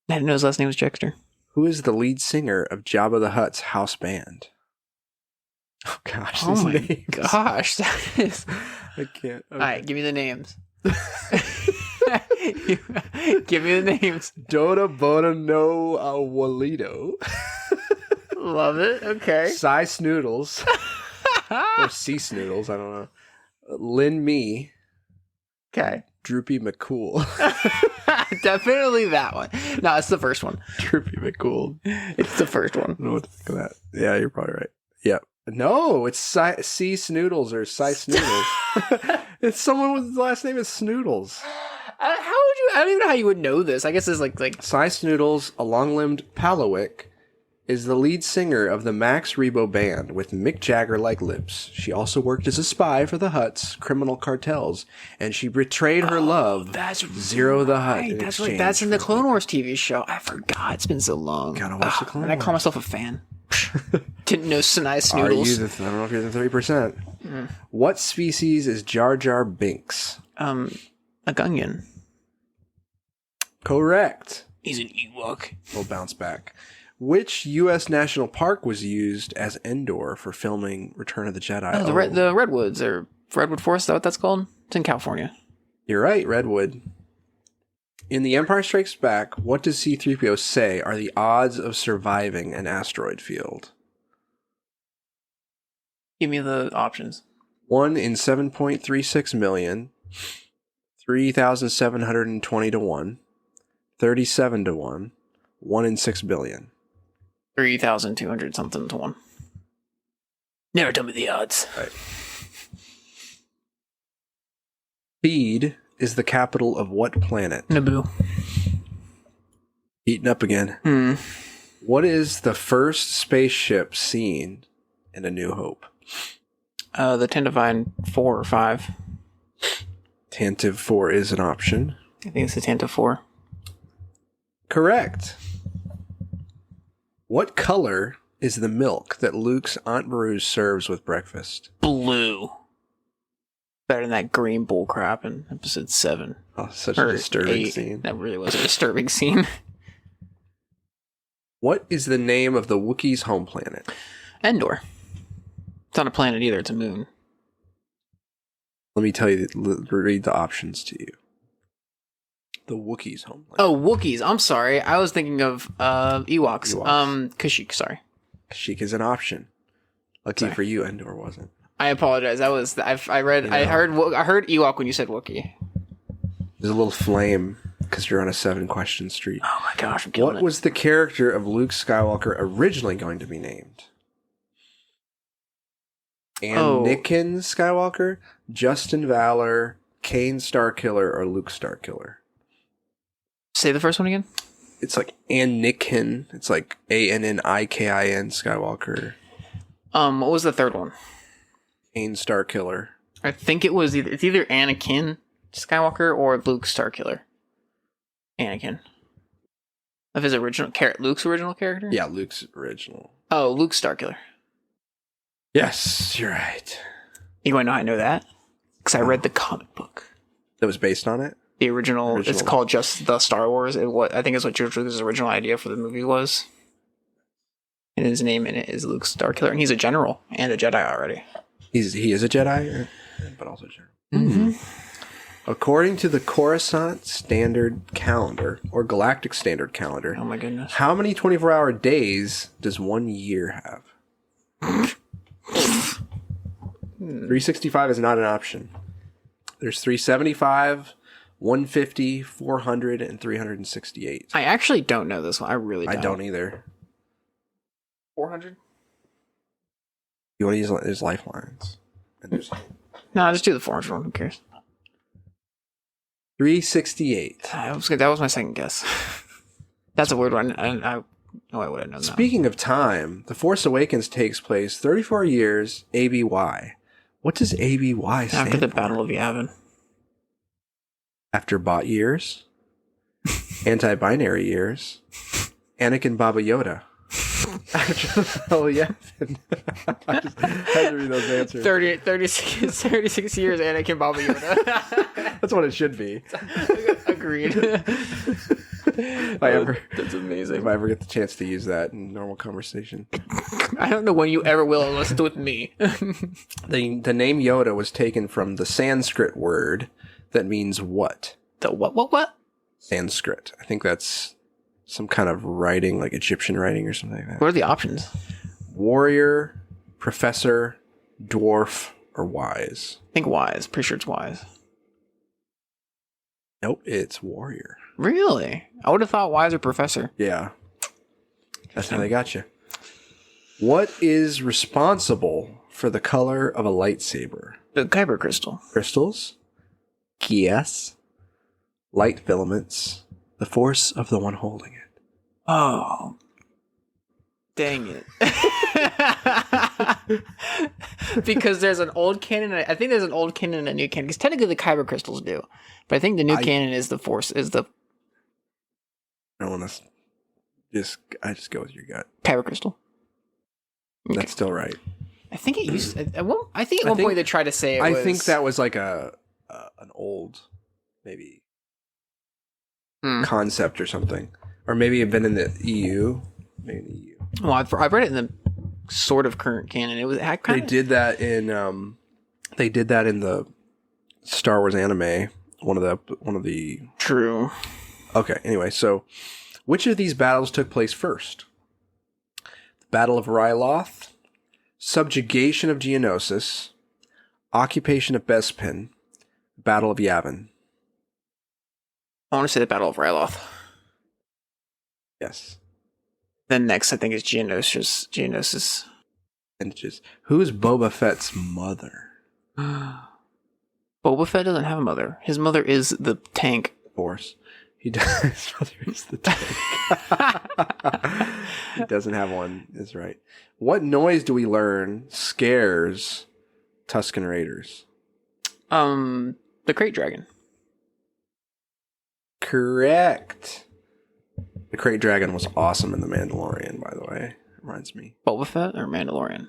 I didn't know his last name was Dexter. Who is the lead singer of Jabba the Hutt's house band? Oh, gosh. Oh, my names. gosh. That is... I can't. Okay. All right, give me the names. Give me the names. Dota Boda no Walido. Love it. Okay. Cy Snoodles. Or Sea Snoodles, I don't know. Lin Me. Okay. Droopy McCool. Definitely that one. No, it's the first one. Droopy McCool. It's the first one. I don't know what to think of that. Yeah, you're probably right. Yep. No, it's C Snoodles or Cy Snoodles. It's someone with the last name is Snoodles. How would you? I don't even know how you would know this. I guess it's like Cy Snoodles, a long-limbed Palawick, is the lead singer of the Max Rebo band with Mick Jagger-like lips. She also worked as a spy for the Hutt's criminal cartels, and she betrayed her love. That's Zero the Hutt. right. That's right. That's in the Clone Wars TV show. I forgot. It's been so long. Gotta watch the Clone And I call Wars. myself a fan. Didn't know Nice Are you Noodles. the, I don't know if you're the 30%. What species is Jar Jar Binks? A Gungan. Correct. He's an Ewok. We'll bounce back. Which U.S. national park was used as Endor for filming Return of the Jedi? Oh, the Redwoods, or Redwood Forest, is that what that's called? It's in California. You're right, Redwood. In The Empire Strikes Back, what does C-3PO say are the odds of surviving an asteroid field? Give me the options. 1 in 7.36 million, 3,720 to 1, 37 to 1, 1 in 6 billion. 3,200 something to 1. Never tell me the odds. Right. Theed is the capital of what planet? Naboo. Heating up again. What is the first spaceship seen in A New Hope? The Tendervine 4 or 5. Tantive 4 is an option. I think it's the Tantive 4. Correct. What color is the milk that Luke's Aunt Beru serves with breakfast? Blue. Better than that green bull crap in episode 7. Oh, such a disturbing 8. scene. That really was a disturbing scene. What is the name of the Wookiees' home planet? Endor. It's not a planet either, it's a moon. Let me tell you, read the options to you. The Wookiees' home planet. Oh, Wookiees. I'm sorry. I was thinking of Ewoks. Ewoks. Kashyyyk, sorry. Kashyyyk is an option. Lucky Sorry. for you, Endor wasn't. I apologize. I heard Ewok when you said Wookiee. There's a little flame because you're on a 7-question streak. Oh my gosh, I'm killing What it. was the character of Luke Skywalker originally going to be named? Anakin Skywalker, Justin Valor, Kane Starkiller, or Luke Starkiller? Say the first one again? It's like Anakin. It's like Annikin Skywalker. What was the third one? Kane Starkiller. I think it's either Anakin Skywalker or Luke Starkiller. Anakin. Of his original Luke's original character? Yeah, Luke's original. Oh, Luke Starkiller. Yes, you're right. You want to know how I know that? Because I read the comic book. That was based on it? The original. It's called just The Star Wars. I think it's what George Lucas' original idea for the movie was. And his name in it is Luke Starkiller, and he's a general and a Jedi already. He is a Jedi, but also a general. According to the Coruscant Standard Calendar, or Galactic Standard Calendar, Oh my goodness. how many 24-hour days does 1 year have? 365 is not an option. There's 375, 150, 400, and 368. I actually don't know this one. I really don't. I don't either. 400? You want to use his lifelines. And there's No, just do the 400 one. Who cares? 368. That was my second guess. That's a weird one. I would have known that. Speaking of time, The Force Awakens takes place 34 years ABY. What does ABY stand After the for? Battle of Yavin. After bot years, anti-binary years, Anakin Baba Yoda. Oh yeah, I just had to read those answers. 36 years, Anakin Baba Yoda. That's what it should be. Agreed. That's amazing. If I ever get the chance to use that in normal conversation. I don't know when you ever will unless it's with me. The name Yoda was taken from the Sanskrit word that means what? The what? Sanskrit. I think that's some kind of writing, like Egyptian writing or something like that. What are the options? Warrior, professor, dwarf, or wise? I think wise. Pretty sure it's wise. Nope, it's warrior. Really? I would have thought wise or professor. Yeah. That's how they got you. What is responsible for the color of a lightsaber? The kyber crystal. Crystals? Yes. Light filaments. The force of the one holding it. Oh. Dang it. Because there's an old canon. I think there's an old canon and a new canon. Because technically the kyber crystals do. But I think the new canon is the force, is the... I don't want to... I just go with your gut. Kyber crystal. Okay. That's still right. I think it used... at one point they tried to say it was... I think that was like an old, maybe, concept or something. Or maybe it had been in the EU. Maybe in the EU. Well, I've read it in the sort of current canon. It was kind of... They did that in the Star Wars anime. One of the... True. Okay, anyway, so which of these battles took place first? The Battle of Ryloth, Subjugation of Geonosis, Occupation of Bespin, Battle of Yavin. I want to say the Battle of Ryloth. Yes. Then next, I think, is Geonosis. And just, who is Boba Fett's mother? Boba Fett doesn't have a mother. His mother is the tank. Force. He does. His mother is the tank. He doesn't have one. Is right. What noise do we learn scares Tusken Raiders? The Crate Dragon. Correct. The Crate Dragon was awesome in The Mandalorian, by the way. Reminds me. Boba Fett or Mandalorian?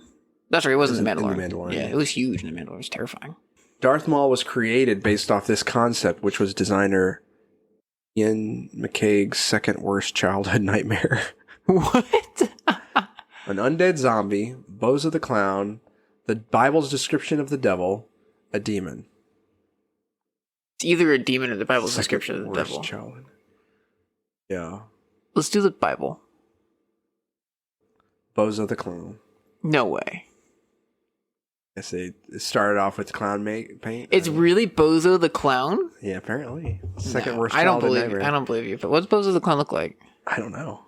That's right, it wasn't The Mandalorian. In The Mandalorian. Yeah, it was huge in The Mandalorian. It was terrifying. Darth Maul was created based off this concept, which was designer Ian McCaig's second worst childhood nightmare. What? An undead zombie, Bozo the Clown, the Bible's description of the devil, a demon. It's either a demon or the Bible's description of the worst devil. Childhood. Yeah. Let's do the Bible. Bozo the Clown. No way. Guess they started off with clown paint. It's really Bozo the Clown? Yeah, apparently. Second No, worst I don't childhood believe nightmare. you. I don't believe you. But what's Bozo the Clown look like? I don't know.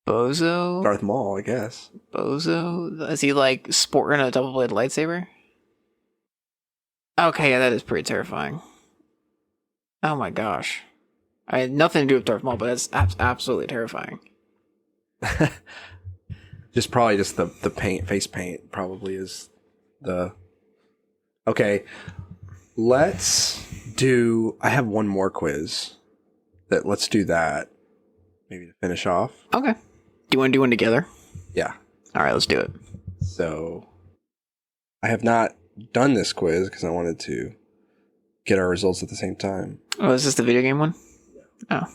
Bozo? Darth Maul, I guess. Bozo? Is he like sporting a double-bladed lightsaber? Okay, yeah, that is pretty terrifying. Oh my gosh. I had nothing to do with Darth Maul, but that's absolutely terrifying. Probably just the paint, face paint probably is the... Okay, let's do... I have one more quiz. Let's do that. Maybe to finish off. Okay. Do you want to do one together? Yeah. All right, let's do it. So, I have not done this quiz because I wanted to get our results at the same time. Oh, is this the video game one? Oh.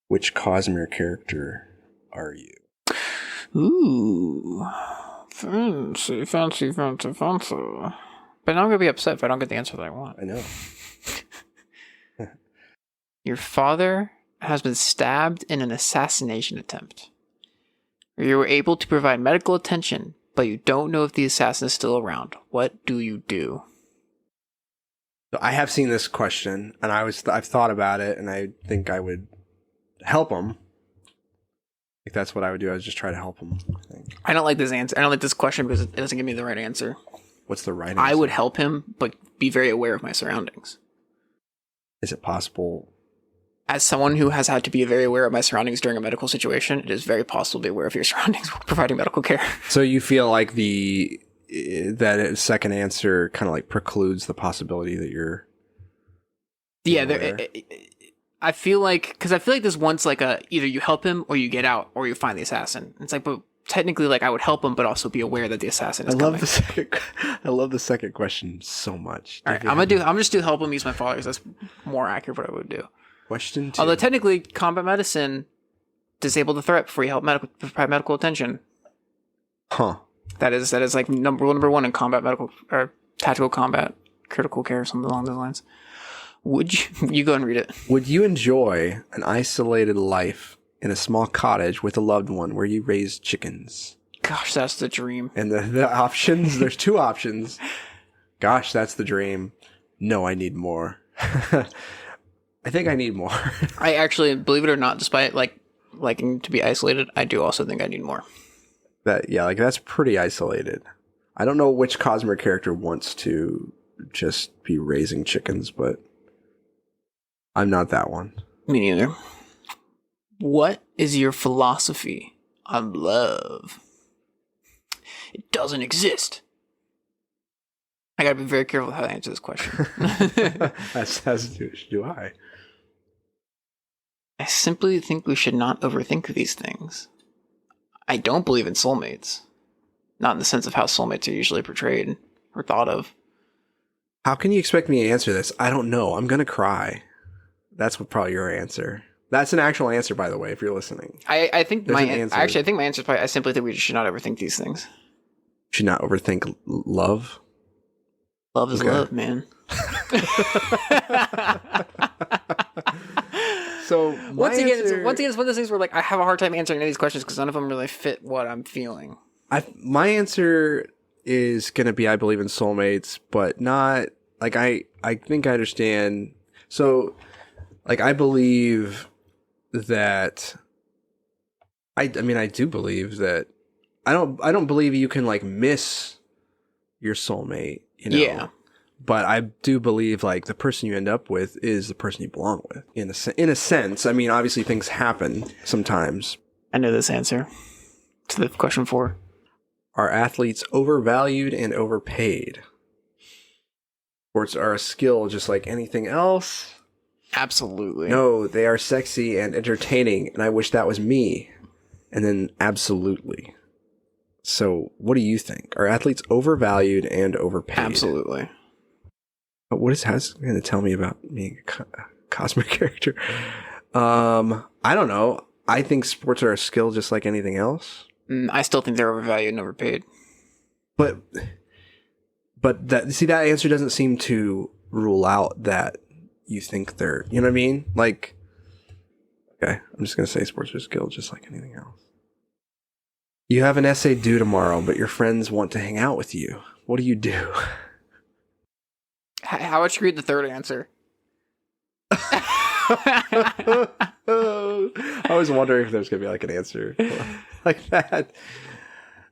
Which Cosmere character are you? Ooh. Fancy. But now I'm going to be upset if I don't get the answer that I want. I know. Your father has been stabbed in an assassination attempt. You were able to provide medical attention, but you don't know if the assassin is still around. What do you do? So I have seen this question, and I've thought about it, and I think I would help him. Like that's what I would do. I would just try to help him. I don't like this answer. I don't like this question because it doesn't give me the right answer. What's the right answer? I would help him, but be very aware of my surroundings. Is it possible? As someone who has had to be very aware of my surroundings during a medical situation, it is very possible to be aware of your surroundings while providing medical care. So you feel like that second answer kind of like precludes the possibility that you're... Yeah, I feel like this one's like either you help him or you get out or you find the assassin. It's like, but technically, like I would help him, but also be aware that the assassin is coming. I love the second question so much. All right, I'm just do help him use my fathers. That's more accurate what I would do. Question 2. Although technically, combat medicine disable the threat before you help provide medical attention. Huh. That is like number one in combat medical or tactical combat, critical care, something along those lines. Would you go and read it? Would you enjoy an isolated life in a small cottage with a loved one where you raise chickens? Gosh, that's the dream. And the options, there's 2 options. Gosh, that's the dream. No, I need more. I think I need more. I actually, believe it or not, despite liking to be isolated, I do also think I need more. That's pretty isolated. I don't know which Cosmere character wants to just be raising chickens, but I'm not that one. Me neither. What is your philosophy on love? It doesn't exist. I gotta be very careful how I answer this question. As do I. I simply think we should not overthink these things. I don't believe in soulmates. Not in the sense of how soulmates are usually portrayed or thought of. How can you expect me to answer this? I don't know. I'm gonna cry. That's probably your answer. That's an actual answer, by the way, if you're listening. I think my answer is probably, I simply think we should not overthink these things. Should not overthink love. Love is love, man. So once again, it's one of those things where I have a hard time answering any of these questions because none of them really fit what I'm feeling. My answer is gonna be I believe in soulmates, but not I think I understand. So I believe that I do believe that I don't believe you can miss your soulmate, Yeah. But I do believe the person you end up with is the person you belong with in a sense. I mean, obviously things happen sometimes. I know this answer to the question 4. Are athletes overvalued and overpaid? Sports are a skill just like anything else. Absolutely. No, they are sexy and entertaining, and I wish that was me. And then absolutely. So what do you think? Are athletes overvalued and overpaid? Absolutely. How's it going to tell me about being a Cosmic character? I don't know. I think sports are a skill just like anything else. I still think they're overvalued and overpaid. But that answer doesn't seem to rule out that you think they're, you know what I mean? Okay, I'm just going to say sports are a skill just like anything else. You have an essay due tomorrow, but your friends want to hang out with you. What do you do? How would you read the third answer? I was wondering if there's going to be an answer like that.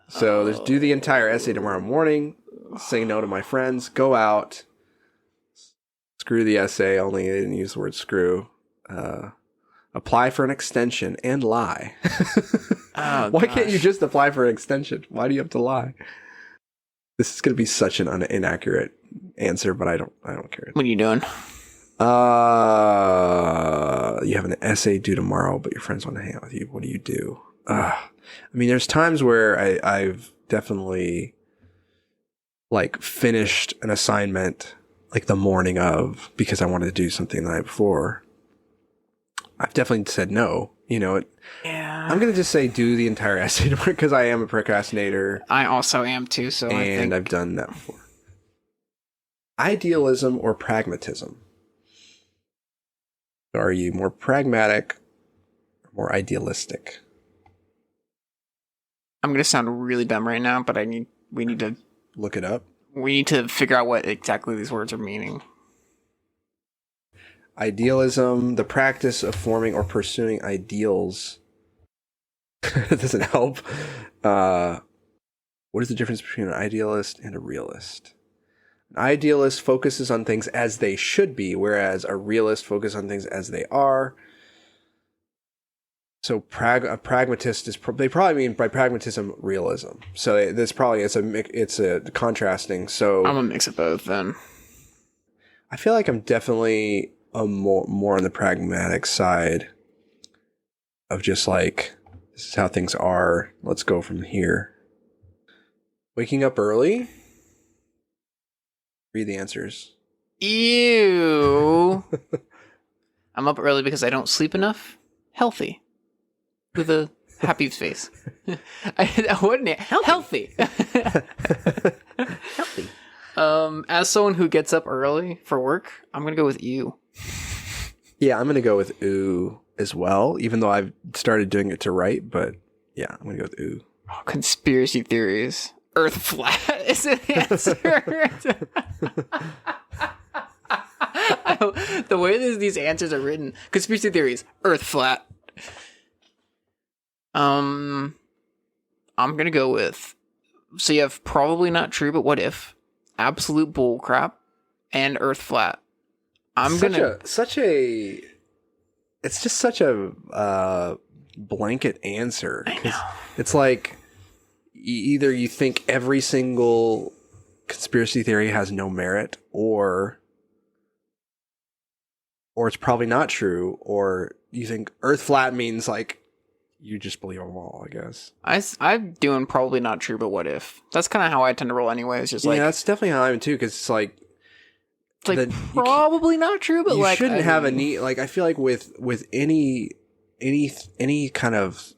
So there's do the entire essay tomorrow morning, say no to my friends, go out, screw the essay, only I didn't use the word screw, apply for an extension, and lie. Why can't you just apply for an extension? Why do you have to lie? This is going to be such an inaccurate answer, but I don't care. What are you doing? You have an essay due tomorrow, but your friends want to hang out with you. What do you do? There's times where I've definitely finished an assignment the morning of because I wanted to do something the night before. I've definitely said no. Yeah. I'm going to just say do the entire essay because I am a procrastinator. I also am too, I've done that before. Idealism or pragmatism? Are you more pragmatic or more idealistic? I'm going to sound really dumb right now, but we need to look it up. We need to figure out what exactly these words are meaning. Idealism, the practice of forming or pursuing ideals. It doesn't help. What is the difference between an idealist and a realist? An idealist focuses on things as they should be, whereas a realist focuses on things as they are. So a pragmatist is they probably mean by pragmatism realism. So it's a contrasting. So I'm a mix of both then. I feel like I'm definitely more on the pragmatic side of just this is how things are. Let's go from here. Waking up early? Read the answers. Ew. I'm up early because I don't sleep enough. Healthy. With a happy face. Wouldn't it? Healthy. Healthy. As someone who gets up early for work, I'm going to go with you. Yeah, I'm going to go with ooh as well, even though I've started doing it to write, but yeah, I'm going to go with ooh. Oh, conspiracy theories. Earth flat is the answer. The way these answers are written. Conspiracy theories. Earth flat. I'm gonna go with. So you have probably not true, but what if? Absolute bull crap, and Earth flat. It's just such a blanket answer. I know. It's like either you think every single conspiracy theory has no merit, or it's probably not true, or you think Earth flat means like you just believe them all, I guess. I'm doing probably not true, but what if? That's kind of how I tend to roll anyway. It's just like... Yeah, that's definitely how I am too, because it's like... It's like probably not true, but you like... shouldn't have a need... Like, I feel like with any kind of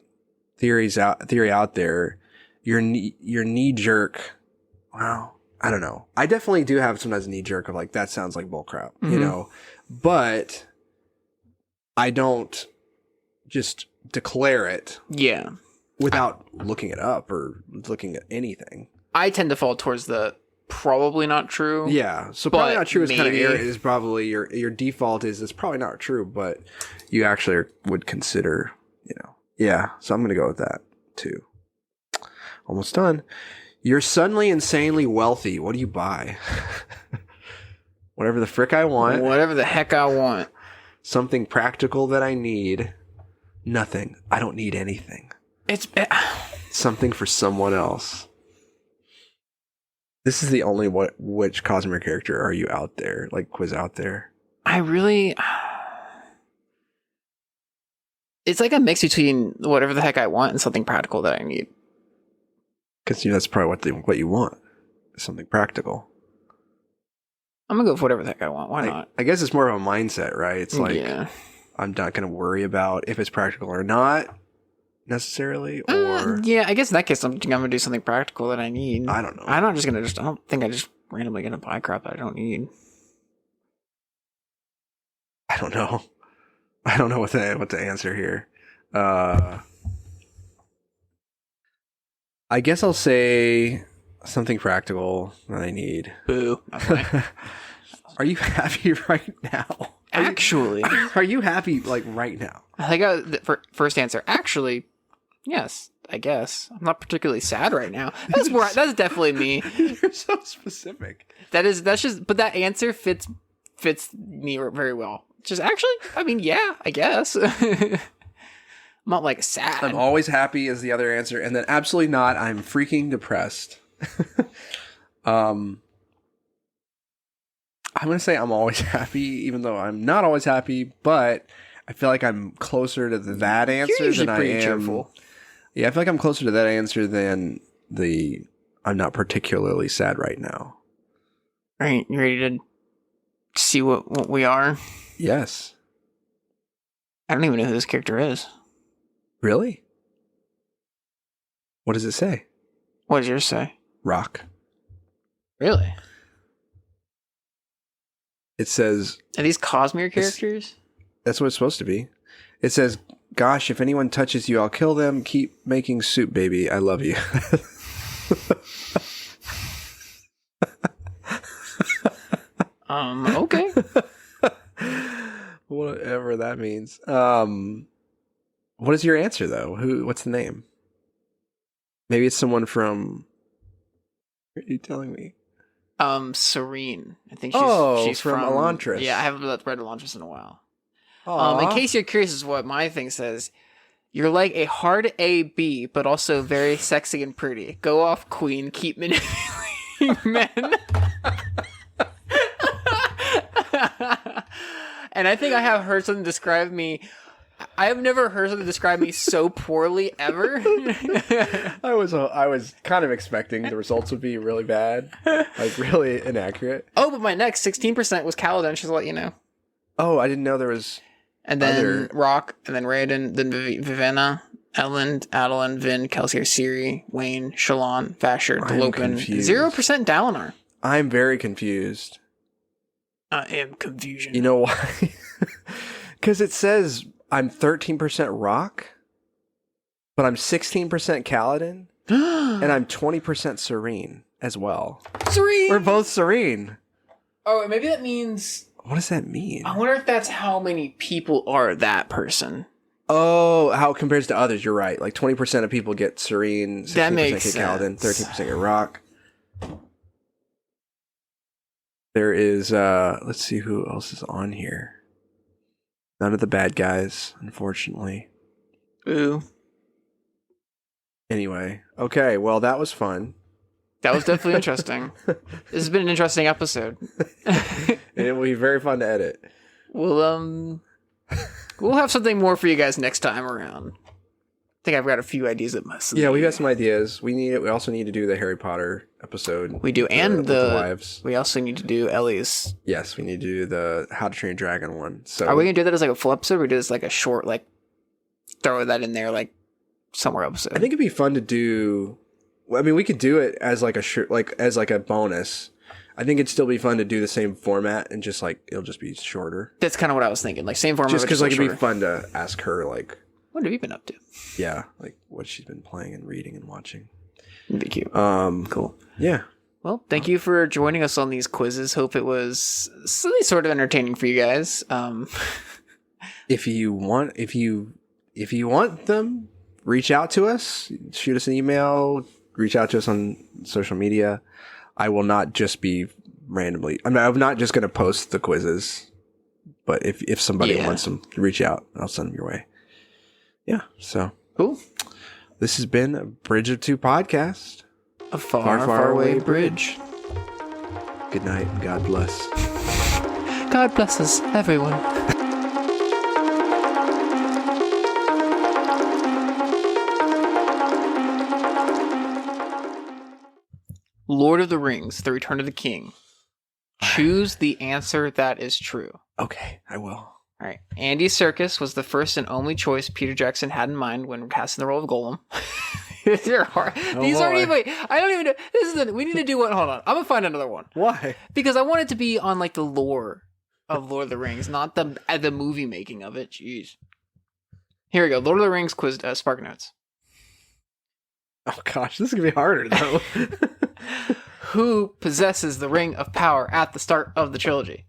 theory out there, your knee jerk... Wow. I don't know. I definitely do have sometimes a knee jerk of like, that sounds like bullcrap, you know? But I don't just declare it without looking it up or looking at anything. I tend to fall towards the probably not true. Yeah, so probably not true is kind of is probably your default is it's probably not true, but you actually would consider, yeah. So I'm gonna go with that too. Almost done. You're suddenly insanely wealthy. What do you buy? Whatever the frick I want. Whatever the heck I want. Something practical that I need. Nothing. I don't need anything. It's something for someone else. This is the only which Cosmere character are you out there? Like quiz out there. It's like a mix between whatever the heck I want and something practical that I need. Because that's probably what you want. Something practical. I'm gonna go with whatever the heck I want. Why not? I guess it's more of a mindset, right? It's like I'm not gonna worry about if it's practical or not necessarily. Or I guess in that case, I'm gonna do something practical that I need. I don't know. I don't think I just randomly gonna buy crap that I don't need. I don't know. I don't know what to answer here. I guess I'll say something practical that I need. Boo. Okay. Are you happy right now? Actually. Are you happy like right now? I got the first answer. Actually, yes, I guess. I'm not particularly sad right now. That's definitely me. You're so specific. That's just, but that answer fits me very well. Just actually, I mean, yeah, I guess. I'm not like sad. I'm always happy is the other answer, and then absolutely not. I'm freaking depressed. I'm gonna say I'm always happy, even though I'm not always happy. But I feel like I'm closer to that answer than I am. Cheerful. Yeah, I feel like I'm closer to that answer than I'm not particularly sad right now. All right, you ready to see what we are? Yes. I don't even know who this character is. Really? What does it say? What does yours say? Rock. Really? It says... Are these Cosmere characters? That's what it's supposed to be. It says, gosh, if anyone touches you, I'll kill them. Keep making soup, baby. I love you. Okay. Whatever that means. What is your answer, though? What's the name? Maybe it's someone from... What are you telling me? Serene. I think she's from Elantris. Yeah, I haven't read Elantris in a while. In case you're curious as to what my thing says, you're like a hard A-B, but also very sexy and pretty. Go off, queen. Keep manipulating men. And I think I have heard something describe me. I have never heard something describe me so poorly ever. I was kind of expecting the results would be really bad, like really inaccurate. Oh, but my next 16% was Kaladin. Just to let you know. Oh, I didn't know there was. And then Rock, and then Raiden, then Vivenna, Elend, Adeline, Vin, Kelsier, Ciri, Wayne, Shalon, Vasher, Delopen, 0% Dalinar. I'm very confused. I am confusion. You know why? Because it says I'm 13% Rock, but I'm 16% Kaladin, and I'm 20% Serene as well. Serene! We're both Serene. Oh, maybe that means... What does that mean? I wonder if that's how many people are that person. Oh, how it compares to others. You're right. Like 20% of people get Serene, 16% That get makes Kaladin, sense. 13% get Rock. There is, let's see who else is on here. None of the bad guys, unfortunately. Ooh. Anyway, okay, well, that was fun. That was definitely interesting. This has been an interesting episode. And it will be very fun to edit. We'll have something more for you guys next time around. I think I've got a few ideas at my sleeve. Yeah, we got some ideas. We also need to do the Harry Potter episode. We do, and with the wives. We also need to do Ellie's. Yes, we need to do the How to Train a Dragon one. So are we gonna do that as like a full episode, or we do this like a short, like throw that in there like somewhere episode? I think it'd be fun to do. I mean, we could do it as like as like a bonus. I think it'd still be fun to do the same format and just like it'll just be shorter. That's kind of what I was thinking. Like same format, just because like it'd be fun to ask her like, what have you been up to? Yeah, like what she's been playing and reading and watching. It'd be cute. Cool. Yeah. Well, thank you for joining us on these quizzes. Hope it was sort of entertaining for you guys. If you want them, reach out to us. Shoot us an email. Reach out to us on social media. I will not just be randomly. I'm not just going to post the quizzes. But if somebody wants them, reach out. I'll send them your way. Yeah. So cool. This has been a Bridge of Two podcast. A far away bridge. Good night and God bless. God bless us, everyone. Lord of the Rings, The Return of the King. Choose the answer that is true. Okay, I will. All right. Andy Serkis was the first and only choice Peter Jackson had in mind when casting the role of Gollum. These are hard. These aren't even. I don't even know. We need to do one. Hold on. I'm gonna find another one. Why? Because I want it to be on like the lore of Lord of the Rings, not the movie making of it. Jeez. Here we go. Lord of the Rings quiz Spark Notes. Oh gosh, this is gonna be harder though. Who possesses the Ring of Power at the start of the trilogy?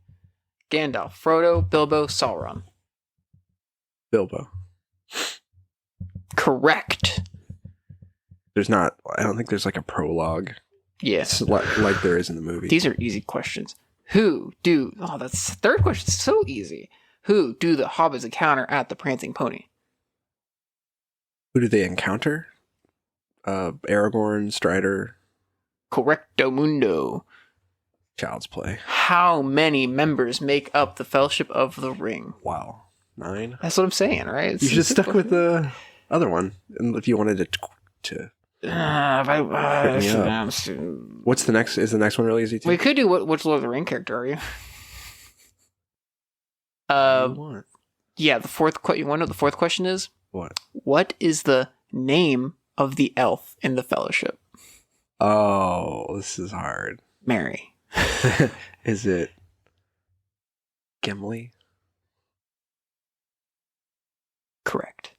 Gandalf, Frodo, Bilbo, Sauron. Bilbo. Correct. I don't think there's like a prologue. Yes. Like there is in the movie. These are easy questions. That's third question. So easy. Who do the hobbits encounter at the Prancing Pony? Who do they encounter? Aragorn, Strider. Correcto mundo. Child's Play. How many members make up the Fellowship of the Ring? Wow. 9? That's what I'm saying, right? You should have stuck with the other one. And if you wanted to What's the next? Is the next one really easy too? We could do which Lord of the Ring character are you? What? Yeah, the fourth. You want to know what the fourth question is? What? What is the name of the elf in the Fellowship? Oh, this is hard. Mary. Is it Gimli? Correct.